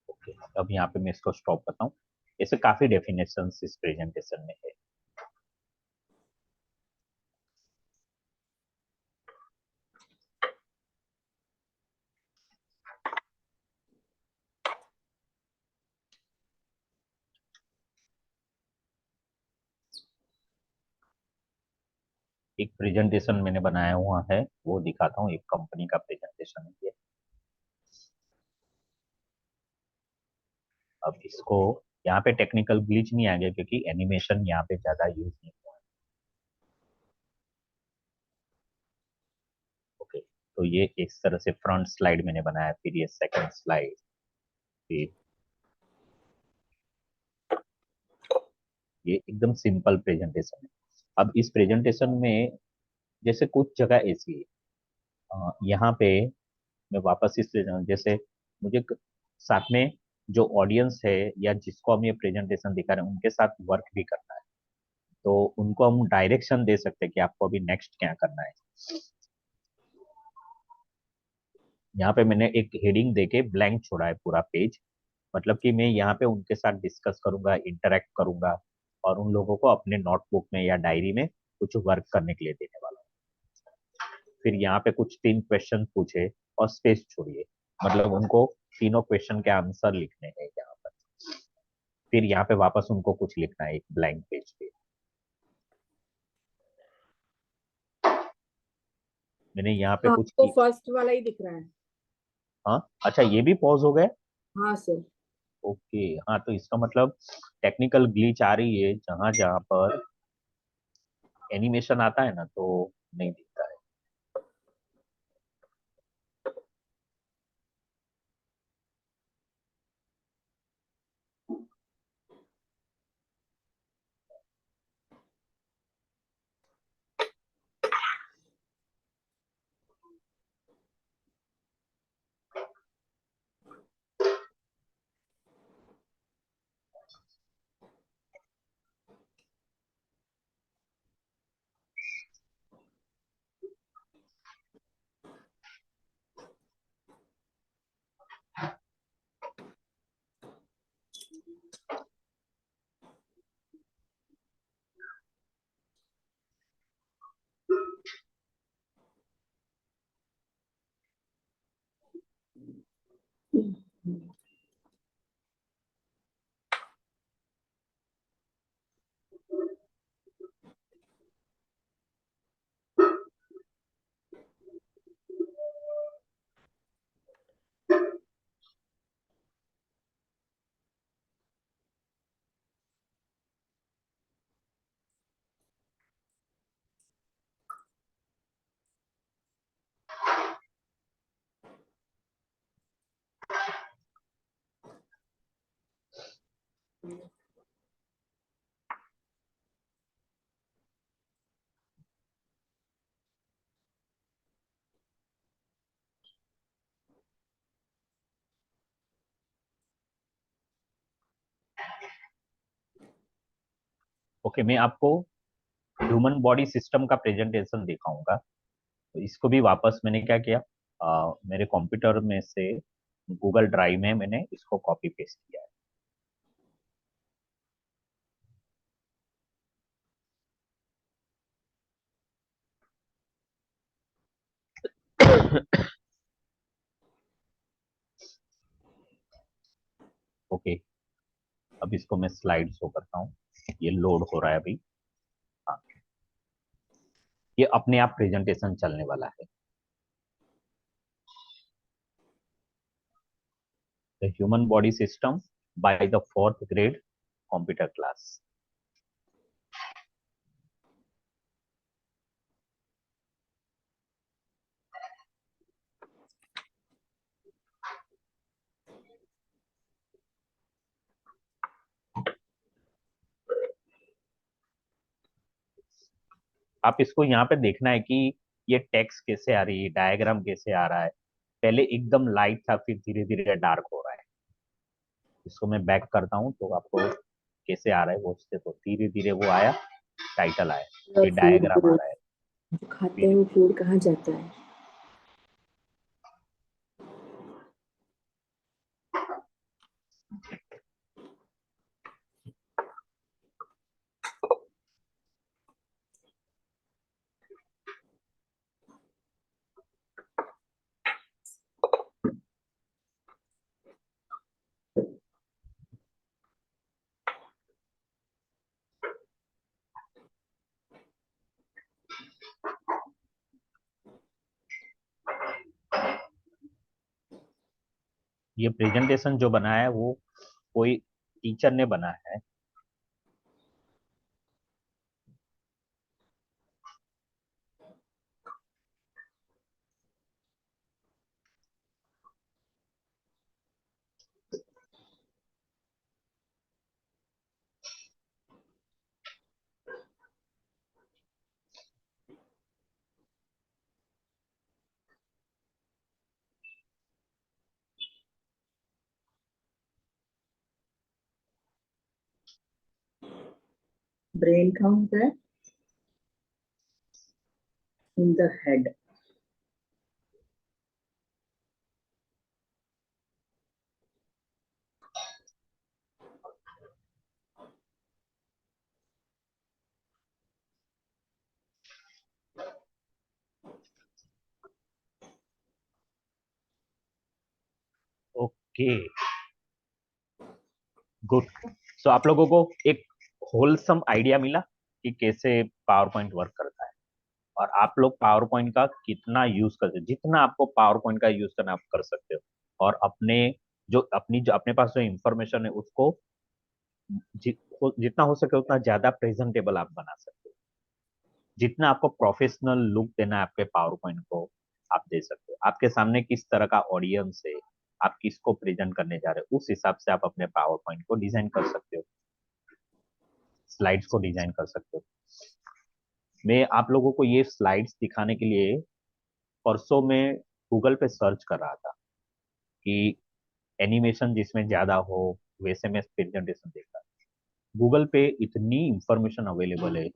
ओके, अब यहाँ पे मैं इसको स्टॉप करता हूँ। ऐसे काफी डेफिनेशन इस प्रेजेंटेशन में है। एक प्रेजेंटेशन मैंने बनाया हुआ है, वो दिखाता हूँ। एक कंपनी का प्रेजेंटेशन है ये। अब इसको, यहाँ पे टेक्निकल ग्लिच नहीं आ गया क्योंकि एनिमेशन यहाँ पे ज्यादा यूज नहीं हुआ है। ओके, तो ये इस तरह से फ्रंट स्लाइड मैंने बनाया, फिर ये सेकंड स्लाइड, फिर ये एकदम सिंपल प्रेजेंटेशन है। अब इस प्रेजेंटेशन में जैसे कुछ जगह ऐसी है, यहाँ पे मैं वापस इस जैसे मुझे साथ में जो ऑडियंस है या जिसको हम ये प्रेजेंटेशन दिखा रहे हैं उनके साथ वर्क भी करना है, तो उनको हम डायरेक्शन दे सकते हैं कि आपको अभी नेक्स्ट क्या करना है। यहाँ पे मैंने एक हेडिंग देके ब्लैंक छोड़ा है पूरा पेज, मतलब कि मैं यहाँ पे उनके साथ डिस्कस करूंगा, इंटरेक्ट करूंगा और उन लोगों को अपने नोटबुक में या डायरी में कुछ वर्क करने के लिए देने वाला हूँ। फिर यहाँ पे कुछ 3 क्वेश्चन पूछे और स्पेस छोड़िए, मतलब उनको तीनों क्वेश्चन के आंसर लिखने हैं यहाँ पर। फिर यहाँ पे वापस उनको कुछ लिखना है एक ब्लैंक पेज पे। मैंने यहाँ पे कुछ तो फर्स्ट वाला ही दिख रहा है। हाँ अच्छा, ये भी पॉज हो गए। हाँ सर। ओके, हाँ तो इसका मतलब टेक्निकल ग्लिच आ रही है, जहां जहां पर एनिमेशन आता है ना तो नहीं दिखता है। ओके, मैं आपको ह्यूमन बॉडी सिस्टम का प्रेजेंटेशन दिखाऊंगा। तो इसको भी वापस मैंने क्या किया, मेरे कंप्यूटर में से गूगल ड्राइव में मैंने इसको कॉपी पेस्ट किया है। ओके, अब इसको मैं स्लाइड शो करता हूँ, ये लोड हो रहा है अभी। हाँ, ये अपने आप प्रेजेंटेशन चलने वाला है। The human body system by the 4th grade computer class. आप इसको यहाँ पे देखना है कि ये टेक्स्ट कैसे आ रही है, डायग्राम कैसे आ रहा है। पहले एकदम लाइट था, फिर धीरे धीरे डार्क हो रहा है। इसको मैं बैक करता हूँ तो आपको कैसे आ रहा है वो उससे, तो धीरे धीरे वो आया, टाइटल आया, फिर फूड डायग्राम आ रहा है। जो खाते फिर हैं वो फूड कहाँ जाता है? ये प्रेजेंटेशन जो बनाया है वो कोई टीचर ने बनाया है। ब्रेन कहाँ होता है? In the head. Okay, good. So आप लोगों को एक होलसम आइडिया मिला कि कैसे पावर पॉइंट वर्क करता है, और आप लोग पावर पॉइंट का कितना यूज करते हो, जितना आपको पावर पॉइंट का यूज करना आप कर सकते हो, और जो अपने पास जो इंफॉर्मेशन है उसको जितना हो सके उतना ज्यादा प्रेजेंटेबल आप बना सकते हो। जितना आपको प्रोफेशनल लुक देना है आपके पावर पॉइंट को, आप दे सकते हो। आपके सामने किस तरह का ऑडियंस है, आप किसको प्रेजेंट करने जा रहे हो, उस हिसाब से आप अपने पावर पॉइंट को डिजाइन कर सकते हो, स्लाइड्स को डिजाइन कर सकते हो। मैं आप लोगों को ये स्लाइड्स दिखाने के लिए परसों में गूगल पे सर्च कर रहा था कि एनिमेशन जिसमें ज्यादा हो वैसे में प्रेजेंटेशन देखा। गूगल पे इतनी इंफॉर्मेशन अवेलेबल है,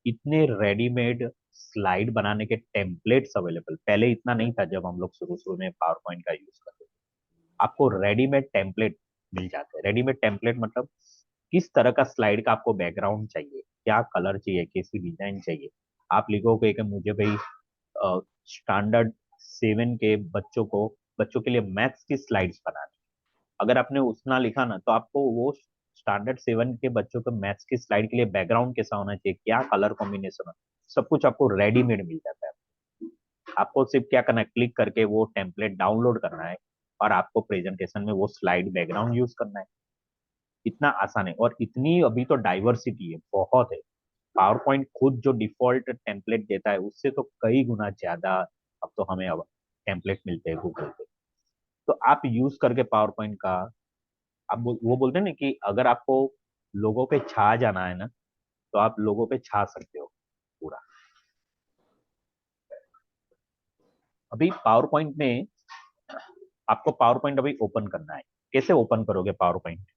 इतने रेडीमेड स्लाइड बनाने के टेम्पलेट्स अवेलेबल, पहले इतना नहीं था जब हम लोग शुरू शुरू में पावर पॉइंट का यूज करते थे। आपको रेडीमेड टेम्पलेट मिल जाते हैं। रेडीमेड टेम्पलेट मतलब किस तरह का स्लाइड का आपको बैकग्राउंड चाहिए, क्या कलर चाहिए, कैसी डिजाइन चाहिए। आप लिखोगे कि मुझे भाई स्टैंडर्ड 7 के बच्चों के लिए मैथ्स की स्लाइड्स बनानी, अगर आपने उतना लिखा ना तो आपको वो स्टैंडर्ड 7 के बच्चों को मैथ्स की स्लाइड के लिए बैकग्राउंड कैसा होना चाहिए, क्या कलर कॉम्बिनेशन हो, सब कुछ आपको रेडीमेड मिल जाता है। आपको सिर्फ क्या करना है, क्लिक करके वो टेम्पलेट डाउनलोड करना है और आपको प्रेजेंटेशन में वो स्लाइड बैकग्राउंड यूज करना है। इतना आसान है, और इतनी अभी तो डाइवर्सिटी है, बहुत है। पावर पॉइंट खुद जो डिफॉल्ट टेम्पलेट देता है उससे तो कई गुना ज्यादा अब तो हमें अब टेम्पलेट मिलते हैं गूगल पे। तो आप यूज करके पावर पॉइंट का वो बोलते हैं ना कि अगर आपको लोगों पे छा जाना है ना, तो आप लोगों पे छा सकते हो पूरा। अभी पावर पॉइंट में आपको पावर पॉइंट अभी ओपन करना है। कैसे ओपन करोगे पावर पॉइंट?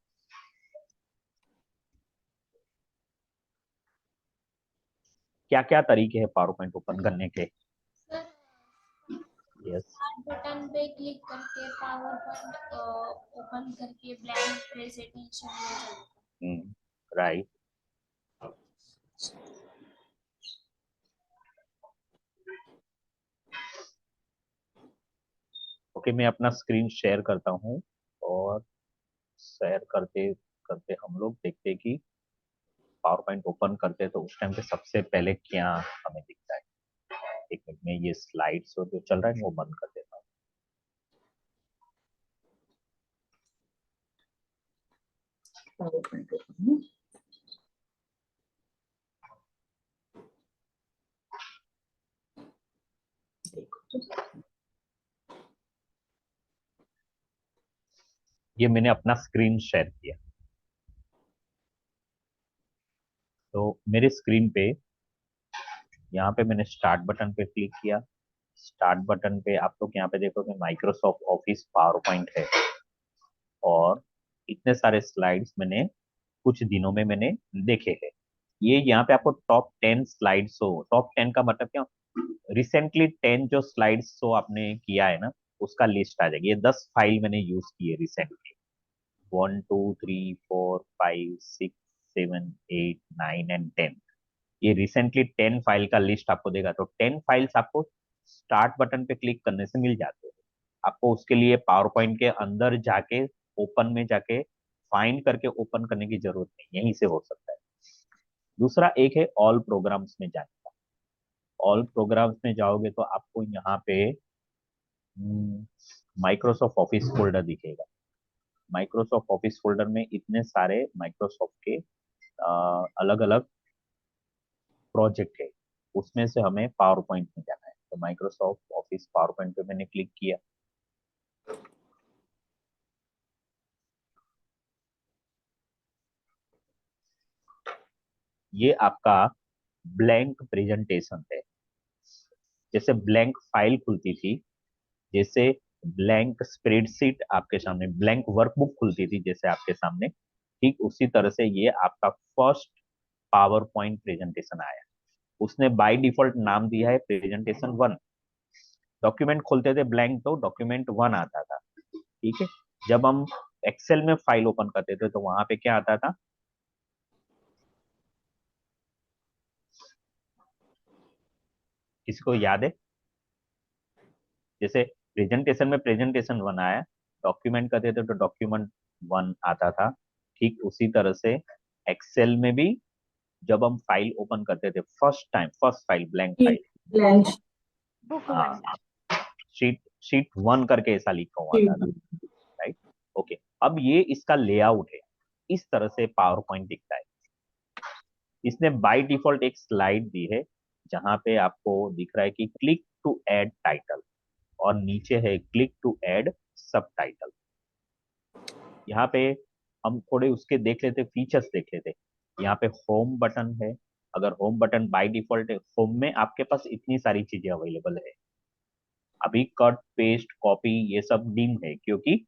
क्या क्या तरीके हैं पावर पॉइंट ओपन करने के? Sir yes. स्टार्ट बटन पे क्लिक करके पावर पॉइंट ओपन करके ब्लैंक प्रेजेंटेशन में जाता राइट। ओके, मैं अपना स्क्रीन शेयर करता हूँ, और शेयर करते करते हम लोग देखते हैं कि पावर पॉइंट ओपन करते हैं तो उस टाइम पे सबसे पहले क्या हमें दिखता है। एक मिनट में ये स्लाइड्स जो चल रहा है वो बंद कर देता हूँ। ये मैंने अपना स्क्रीन शेयर किया, तो मेरे स्क्रीन पे यहाँ पे मैंने स्टार्ट बटन पे क्लिक किया। स्टार्ट बटन पे आप लोग यहाँ पे देखोगे माइक्रोसॉफ्ट ऑफिस पावर पॉइंट है, और इतने सारे स्लाइड्स मैंने कुछ दिनों में मैंने देखे हैं। ये यहाँ पे आपको टॉप 10 स्लाइड्स हो, टॉप 10 का मतलब क्या, रिसेंटली 10 जो स्लाइड्स शो आपने किया है ना उसका लिस्ट आ जाएगी। ये 10 फाइल मैंने यूज की है रिसेंटली, 1 2 3 4 5 6 7 8 9 एंड 10। ये रिसेंटली 10 फाइल का लिस्ट आपको देगा, तो 10 फाइल्स आपको स्टार्ट बटन पे क्लिक करने से मिल जाते हैं। आपको उसके लिए पावर पॉइंट के अंदर जाके ओपन में जाके फाइंड करके ओपन करने की जरूरत नहीं, यहीं से हो सकता है। दूसरा एक है ऑल प्रोग्राम्स में जाने का। ऑल प्रोग्राम्स में जाओगे तो आपको यहाँ पे माइक्रोसॉफ्ट ऑफिस फोल्डर दिखेगा। माइक्रोसॉफ्ट ऑफिस फोल्डर में इतने सारे माइक्रोसॉफ्ट के अलग अलग प्रोजेक्ट है, उसमें से हमें पावर पॉइंट में जाना है। तो माइक्रोसॉफ्ट ऑफिस पावर पॉइंट पे मैंने क्लिक किया। ये आपका ब्लैंक प्रेजेंटेशन है। जैसे ब्लैंक फाइल खुलती थी, जैसे ब्लैंक स्प्रेडशीट आपके सामने, ब्लैंक वर्कबुक खुलती थी जैसे आपके सामने, ठीक उसी तरह से ये आपका फर्स्ट पावर पॉइंट प्रेजेंटेशन आया। उसने बाय डिफॉल्ट नाम दिया है प्रेजेंटेशन 1। डॉक्यूमेंट खोलते थे ब्लैंक तो डॉक्यूमेंट 1 आता था, ठीक है। जब हम एक्सेल में फाइल ओपन करते थे तो वहां पे क्या आता था, किसी को याद है? जैसे प्रेजेंटेशन में प्रेजेंटेशन 1 आया, डॉक्यूमेंट करते थे तो डॉक्यूमेंट 1 आता था, ठीक उसी तरह से एक्सेल में भी जब हम फाइल ओपन करते थे first file blank file, blank book हाँ, 1। शीट 1 करके ऐसा लिखा हुआ था, राइट। ओके, अब ये इसका लेआउट है, इस तरह से पावर पॉइंट दिखता है। इसने बाय डिफॉल्ट एक स्लाइड दी है जहां पे आपको दिख रहा है कि क्लिक टू ऐड टाइटल, और नीचे है क्लिक टू ऐड सब टाइटल। यहाँ पे हम थोड़े उसके देख लेते, फीचर्स देख लेते। यहाँ पे होम बटन है, अगर होम बटन बाय डिफॉल्ट है, होम में आपके पास इतनी सारी चीजें अवेलेबल है। अभी कट पेस्ट कॉपी ये सब डिम है, क्योंकि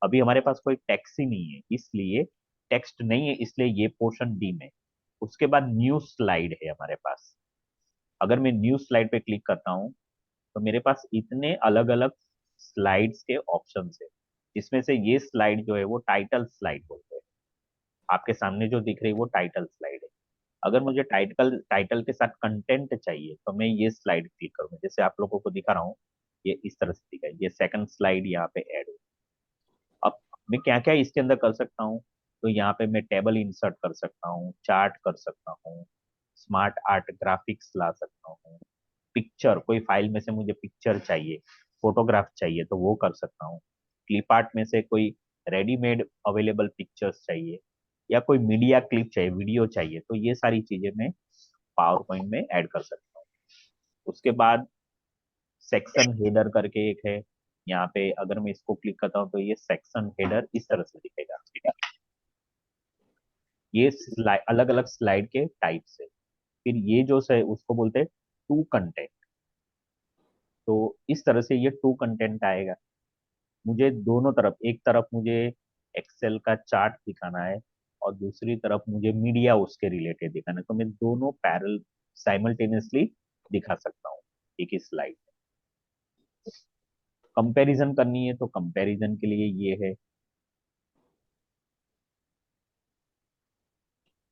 अभी हमारे पास कोई टेक्स्ट ही नहीं है, इसलिए टेक्स्ट नहीं है, इसलिए ये पोर्शन डिम है। उसके बाद न्यू स्लाइड है हमारे पास। अगर मैं न्यू स्लाइड पे क्लिक करता हूँ तो मेरे पास इतने अलग अलग स्लाइड्स के ऑप्शंस है, जिसमें से ये स्लाइड जो है वो टाइटल स्लाइड बोलते हैं। आपके सामने जो दिख रही है वो टाइटल स्लाइड है। अगर मुझे टाइटल के साथ कंटेंट चाहिए तो मैं ये स्लाइड क्लिक करूंगा, जैसे आप लोगों को दिखा रहा हूँ, ये इस तरह से दिखा है, ये सेकंड स्लाइड यहाँ पे ऐड है। अब मैं क्या क्या इसके अंदर कर सकता हूँ, तो यहाँ पे मैं टेबल इंसर्ट कर सकता हूँ, चार्ट कर सकता हूँ, स्मार्ट आर्ट ग्राफिक्स ला सकता हूँ, पिक्चर, कोई फाइल में से मुझे पिक्चर चाहिए, फोटोग्राफ चाहिए तो वो कर सकता हूँ, क्लिप आर्ट में से कोई रेडीमेड अवेलेबल पिक्चर्स चाहिए, या कोई मीडिया क्लिप चाहिए, वीडियो चाहिए, तो ये सारी चीजें मैं पावर पॉइंट में ऐड कर सकता हूँ। उसके बाद सेक्शन हेडर करके एक है, यहाँ पे अगर मैं इसको क्लिक करता हूँ तो ये सेक्शन हेडर इस तरह से दिखेगा। ये अलग अलग स्लाइड के टाइप्स है। फिर ये जो है उसको बोलते हैं टू कंटेंट, तो इस तरह से ये टू कंटेंट आएगा। मुझे दोनों तरफ, एक तरफ मुझे एक्सेल का चार्ट दिखाना है और दूसरी तरफ मुझे मीडिया उसके रिलेटेड दिखाना है, तो मैं दोनों पैरल साइमल्टेनियसली दिखा सकता हूँ एक ही स्लाइड। कंपैरिजन करनी है तो कंपैरिजन के लिए ये है।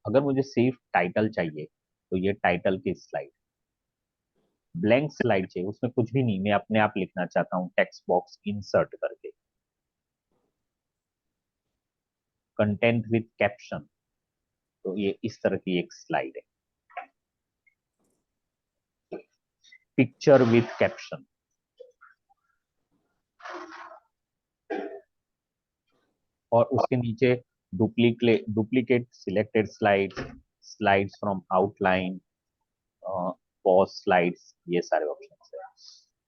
अगर मुझे सिर्फ टाइटल चाहिए तो ये टाइटल की स्लाइड। ब्लैंक स्लाइड चाहिए, उसमें कुछ भी नहीं, मैं अपने आप लिखना चाहता हूँ, टेक्स्ट बॉक्स इंसर्ट करके, कंटेंट विद कैप्शन, तो ये इस तरह की एक स्लाइड है। पिक्चर विद कैप्शन, और उसके नीचे duplicate selected slides from outline, pause slides, ये सारे ऑप्शंस है।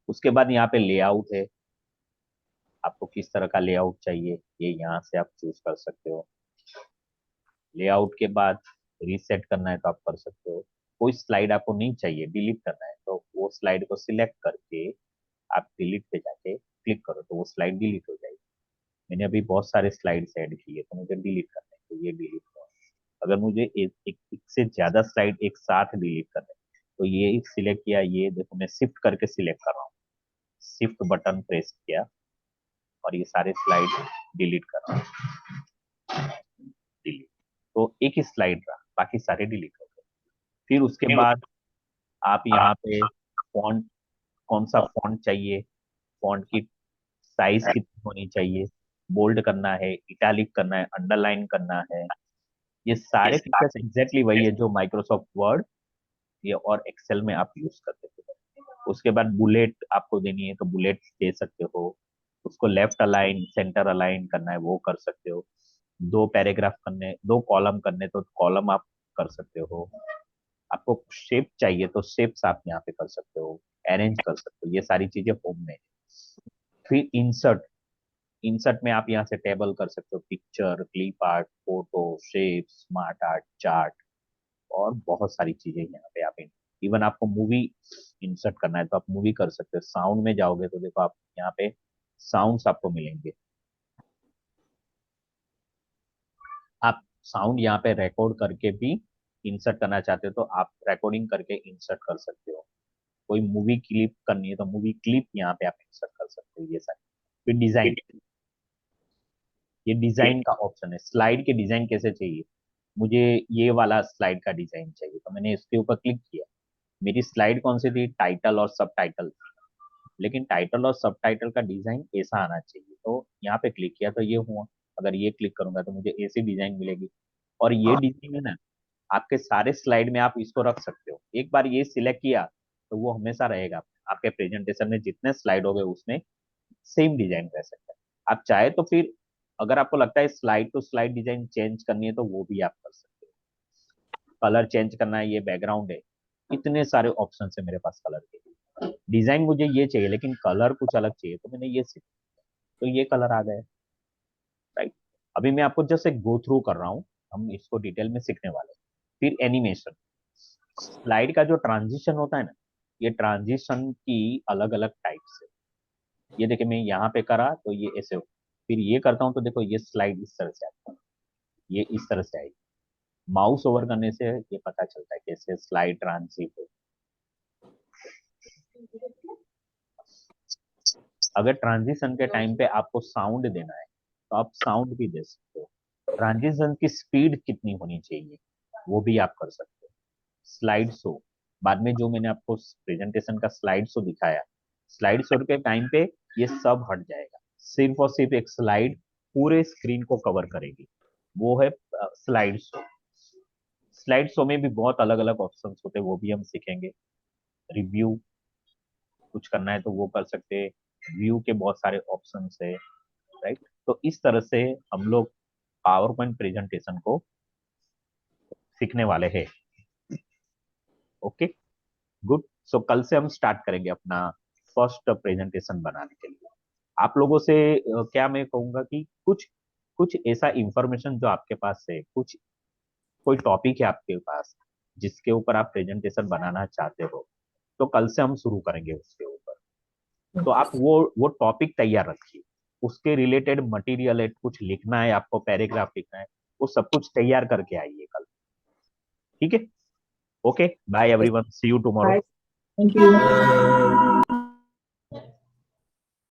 उसके बाद यहाँ पे लेआउट है, आपको किस तरह का लेआउट चाहिए ये यहाँ से आप चूज कर सकते हो। लेआउट के बाद रीसेट करना है तो आप कर सकते हो। कोई स्लाइड आपको नहीं चाहिए, डिलीट करना है, तो वो स्लाइड को सिलेक्ट करके आप डिलीट पे जाके क्लिक करो तो वो स्लाइड डिलीट हो जाएगी। मैंने अभी बहुत सारे स्लाइड्स ऐड किए तो मुझे डिलीट करना है, तो ये डिलीट करो। अगर मुझे एक से ज्यादा स्लाइड एक साथ डिलीट करना है तो ये एक सिलेक्ट किया, ये देखो मैं शिफ्ट करके सिलेक्ट कर रहा हूँ, शिफ्ट बटन प्रेस किया और ये सारे स्लाइड डिलीट कर रहा हूँ, डिलीट। तो एक ही स्लाइड रहा, बाकी सारे डिलीट हो गए। फिर उसके बाद आप यहाँ पे फॉन्ट, कौन सा फॉन्ट चाहिए, फॉन्ट की साइज कितनी होनी चाहिए, बोल्ड करना है, इटैलिक करना है, अंडरलाइन करना है, ये सारे फीचर्स एग्जैक्टली वही है जो माइक्रोसॉफ्ट वर्ड ये और एक्सेल में आप यूज करते थे। उसके बाद बुलेट आपको देनी है तो बुलेट दे सकते हो, उसको लेफ्ट अलाइन सेंटर अलाइन करना है वो कर सकते हो, दो पैराग्राफ करने, दो कॉलम करने तो कॉलम आप कर सकते हो, आपको शेप चाहिए तो शेप्स आप यहाँ पे कर सकते हो, अरेंज कर सकते हो, ये सारी चीजें होम में। फिर इंसर्ट, इंसर्ट में आप यहाँ से टेबल कर सकते हो, picture, clip art, photo, shape, smart art, chart, और बहुत सारी चीजें यहाँ पे आप इवन आपको मूवी इंसर्ट करना है तो आप मूवी कर सकते हो। साउंड में जाओगे तो देखो आप यहाँ पे साउंड्स आपको मिलेंगे, आप साउंड यहाँ पे रिकॉर्ड करके भी इंसर्ट करना चाहते हो तो आप रिकॉर्डिंग करके इंसर्ट कर सकते हो। कोई मूवी क्लिप करनी है तो मूवी क्लिप यहाँ पे आप इंसर्ट कर सकते हो, ये सारी। फिर डिजाइन, ये डिजाइन का ऑप्शन है, स्लाइड के डिजाइन कैसे चाहिए, मुझे ये वाला स्लाइड का डिजाइन चाहिए तो मैंने इसके ऊपर क्लिक किया, मेरी स्लाइड कौन सी थी, टाइटल और सब टाइटल। लेकिन टाइटल और सब टाइटल का डिजाइन ऐसा आना चाहिए। तो यहाँ पे क्लिक किया तो ये हुआ, अगर ये क्लिक करूंगा तो मुझे ऐसी डिजाइन मिलेगी। और ये डिजाइन है ना, आपके सारे स्लाइड में आप इसको रख सकते हो। एक बार ये सिलेक्ट किया तो वो हमेशा रहेगा आपके प्रेजेंटेशन में, जितने स्लाइड हो गए उसमें सेम डिजाइन रह सकता है। आप चाहे तो फिर अगर आपको लगता है slide to slide design change करनी है तो वो भी आप कर सकते हो। कलर चेंज करना है, ये बैकग्राउंड है, इतने सारे ऑप्शन है मेरे पास कलर के। डिजाइन मुझे ये चाहिए लेकिन कलर कुछ अलग चाहिए, तो मैंने ये सीखा, तो ये कलर आ गए, राइट। अभी मैं आपको जस्ट एक गो थ्रू कर रहा हूँ, हम इसको डिटेल में सीखने वाले हैं। फिर एनिमेशन, स्लाइड का जो ट्रांजिशन होता है ना, ये ट्रांजिशन की अलग अलग टाइप्स है। ये देखिए मैं यहाँ पे करा तो ये ऐसे हो, फिर ये करता हूँ तो देखो ये स्लाइड इस तरह से आता है, ये इस तरह से आएगी। माउस ओवर करने से ये पता चलता है कैसे स्लाइड ट्रांजिट हो। अगर ट्रांजिशन के टाइम पे आपको साउंड देना है तो आप साउंड भी दे सकते हो। ट्रांजिशन की स्पीड कितनी होनी चाहिए वो भी आप कर सकते हो। स्लाइड शो, बाद में जो मैंने आपको प्रेजेंटेशन का स्लाइड शो दिखाया, स्लाइड शो के टाइम पे ये सब हट जाएगा, सिर्फ और सिर्फ एक स्लाइड पूरे स्क्रीन को कवर करेगी, वो है स्लाइड शो। स्लाइड शो में भी बहुत अलग अलग ऑप्शन होते हैं, वो भी हम सीखेंगे। रिव्यू कुछ करना है तो वो कर सकते हैं, व्यू के बहुत सारे ऑप्शन है, राइट। तो इस तरह से हम लोग पावर पॉइंट प्रेजेंटेशन को सीखने वाले हैं। Okay, good. सो कल से हम स्टार्ट करेंगे अपना फर्स्ट प्रेजेंटेशन बनाने के लिए। आप लोगों से क्या मैं कहूंगा कि कुछ कुछ ऐसा इंफॉर्मेशन जो आपके पास है, कुछ कोई टॉपिक है आपके पास जिसके ऊपर आप प्रेजेंटेशन बनाना चाहते हो, तो कल से हम शुरू करेंगे उसके ऊपर। तो आप वो टॉपिक तैयार रखिए, उसके रिलेटेड मटेरियल है, कुछ लिखना है आपको, पैराग्राफ लिखना है, वो सब कुछ तैयार करके आइए कल, ठीक है। Okay, bye everyone, see you tomorrow. Thank you.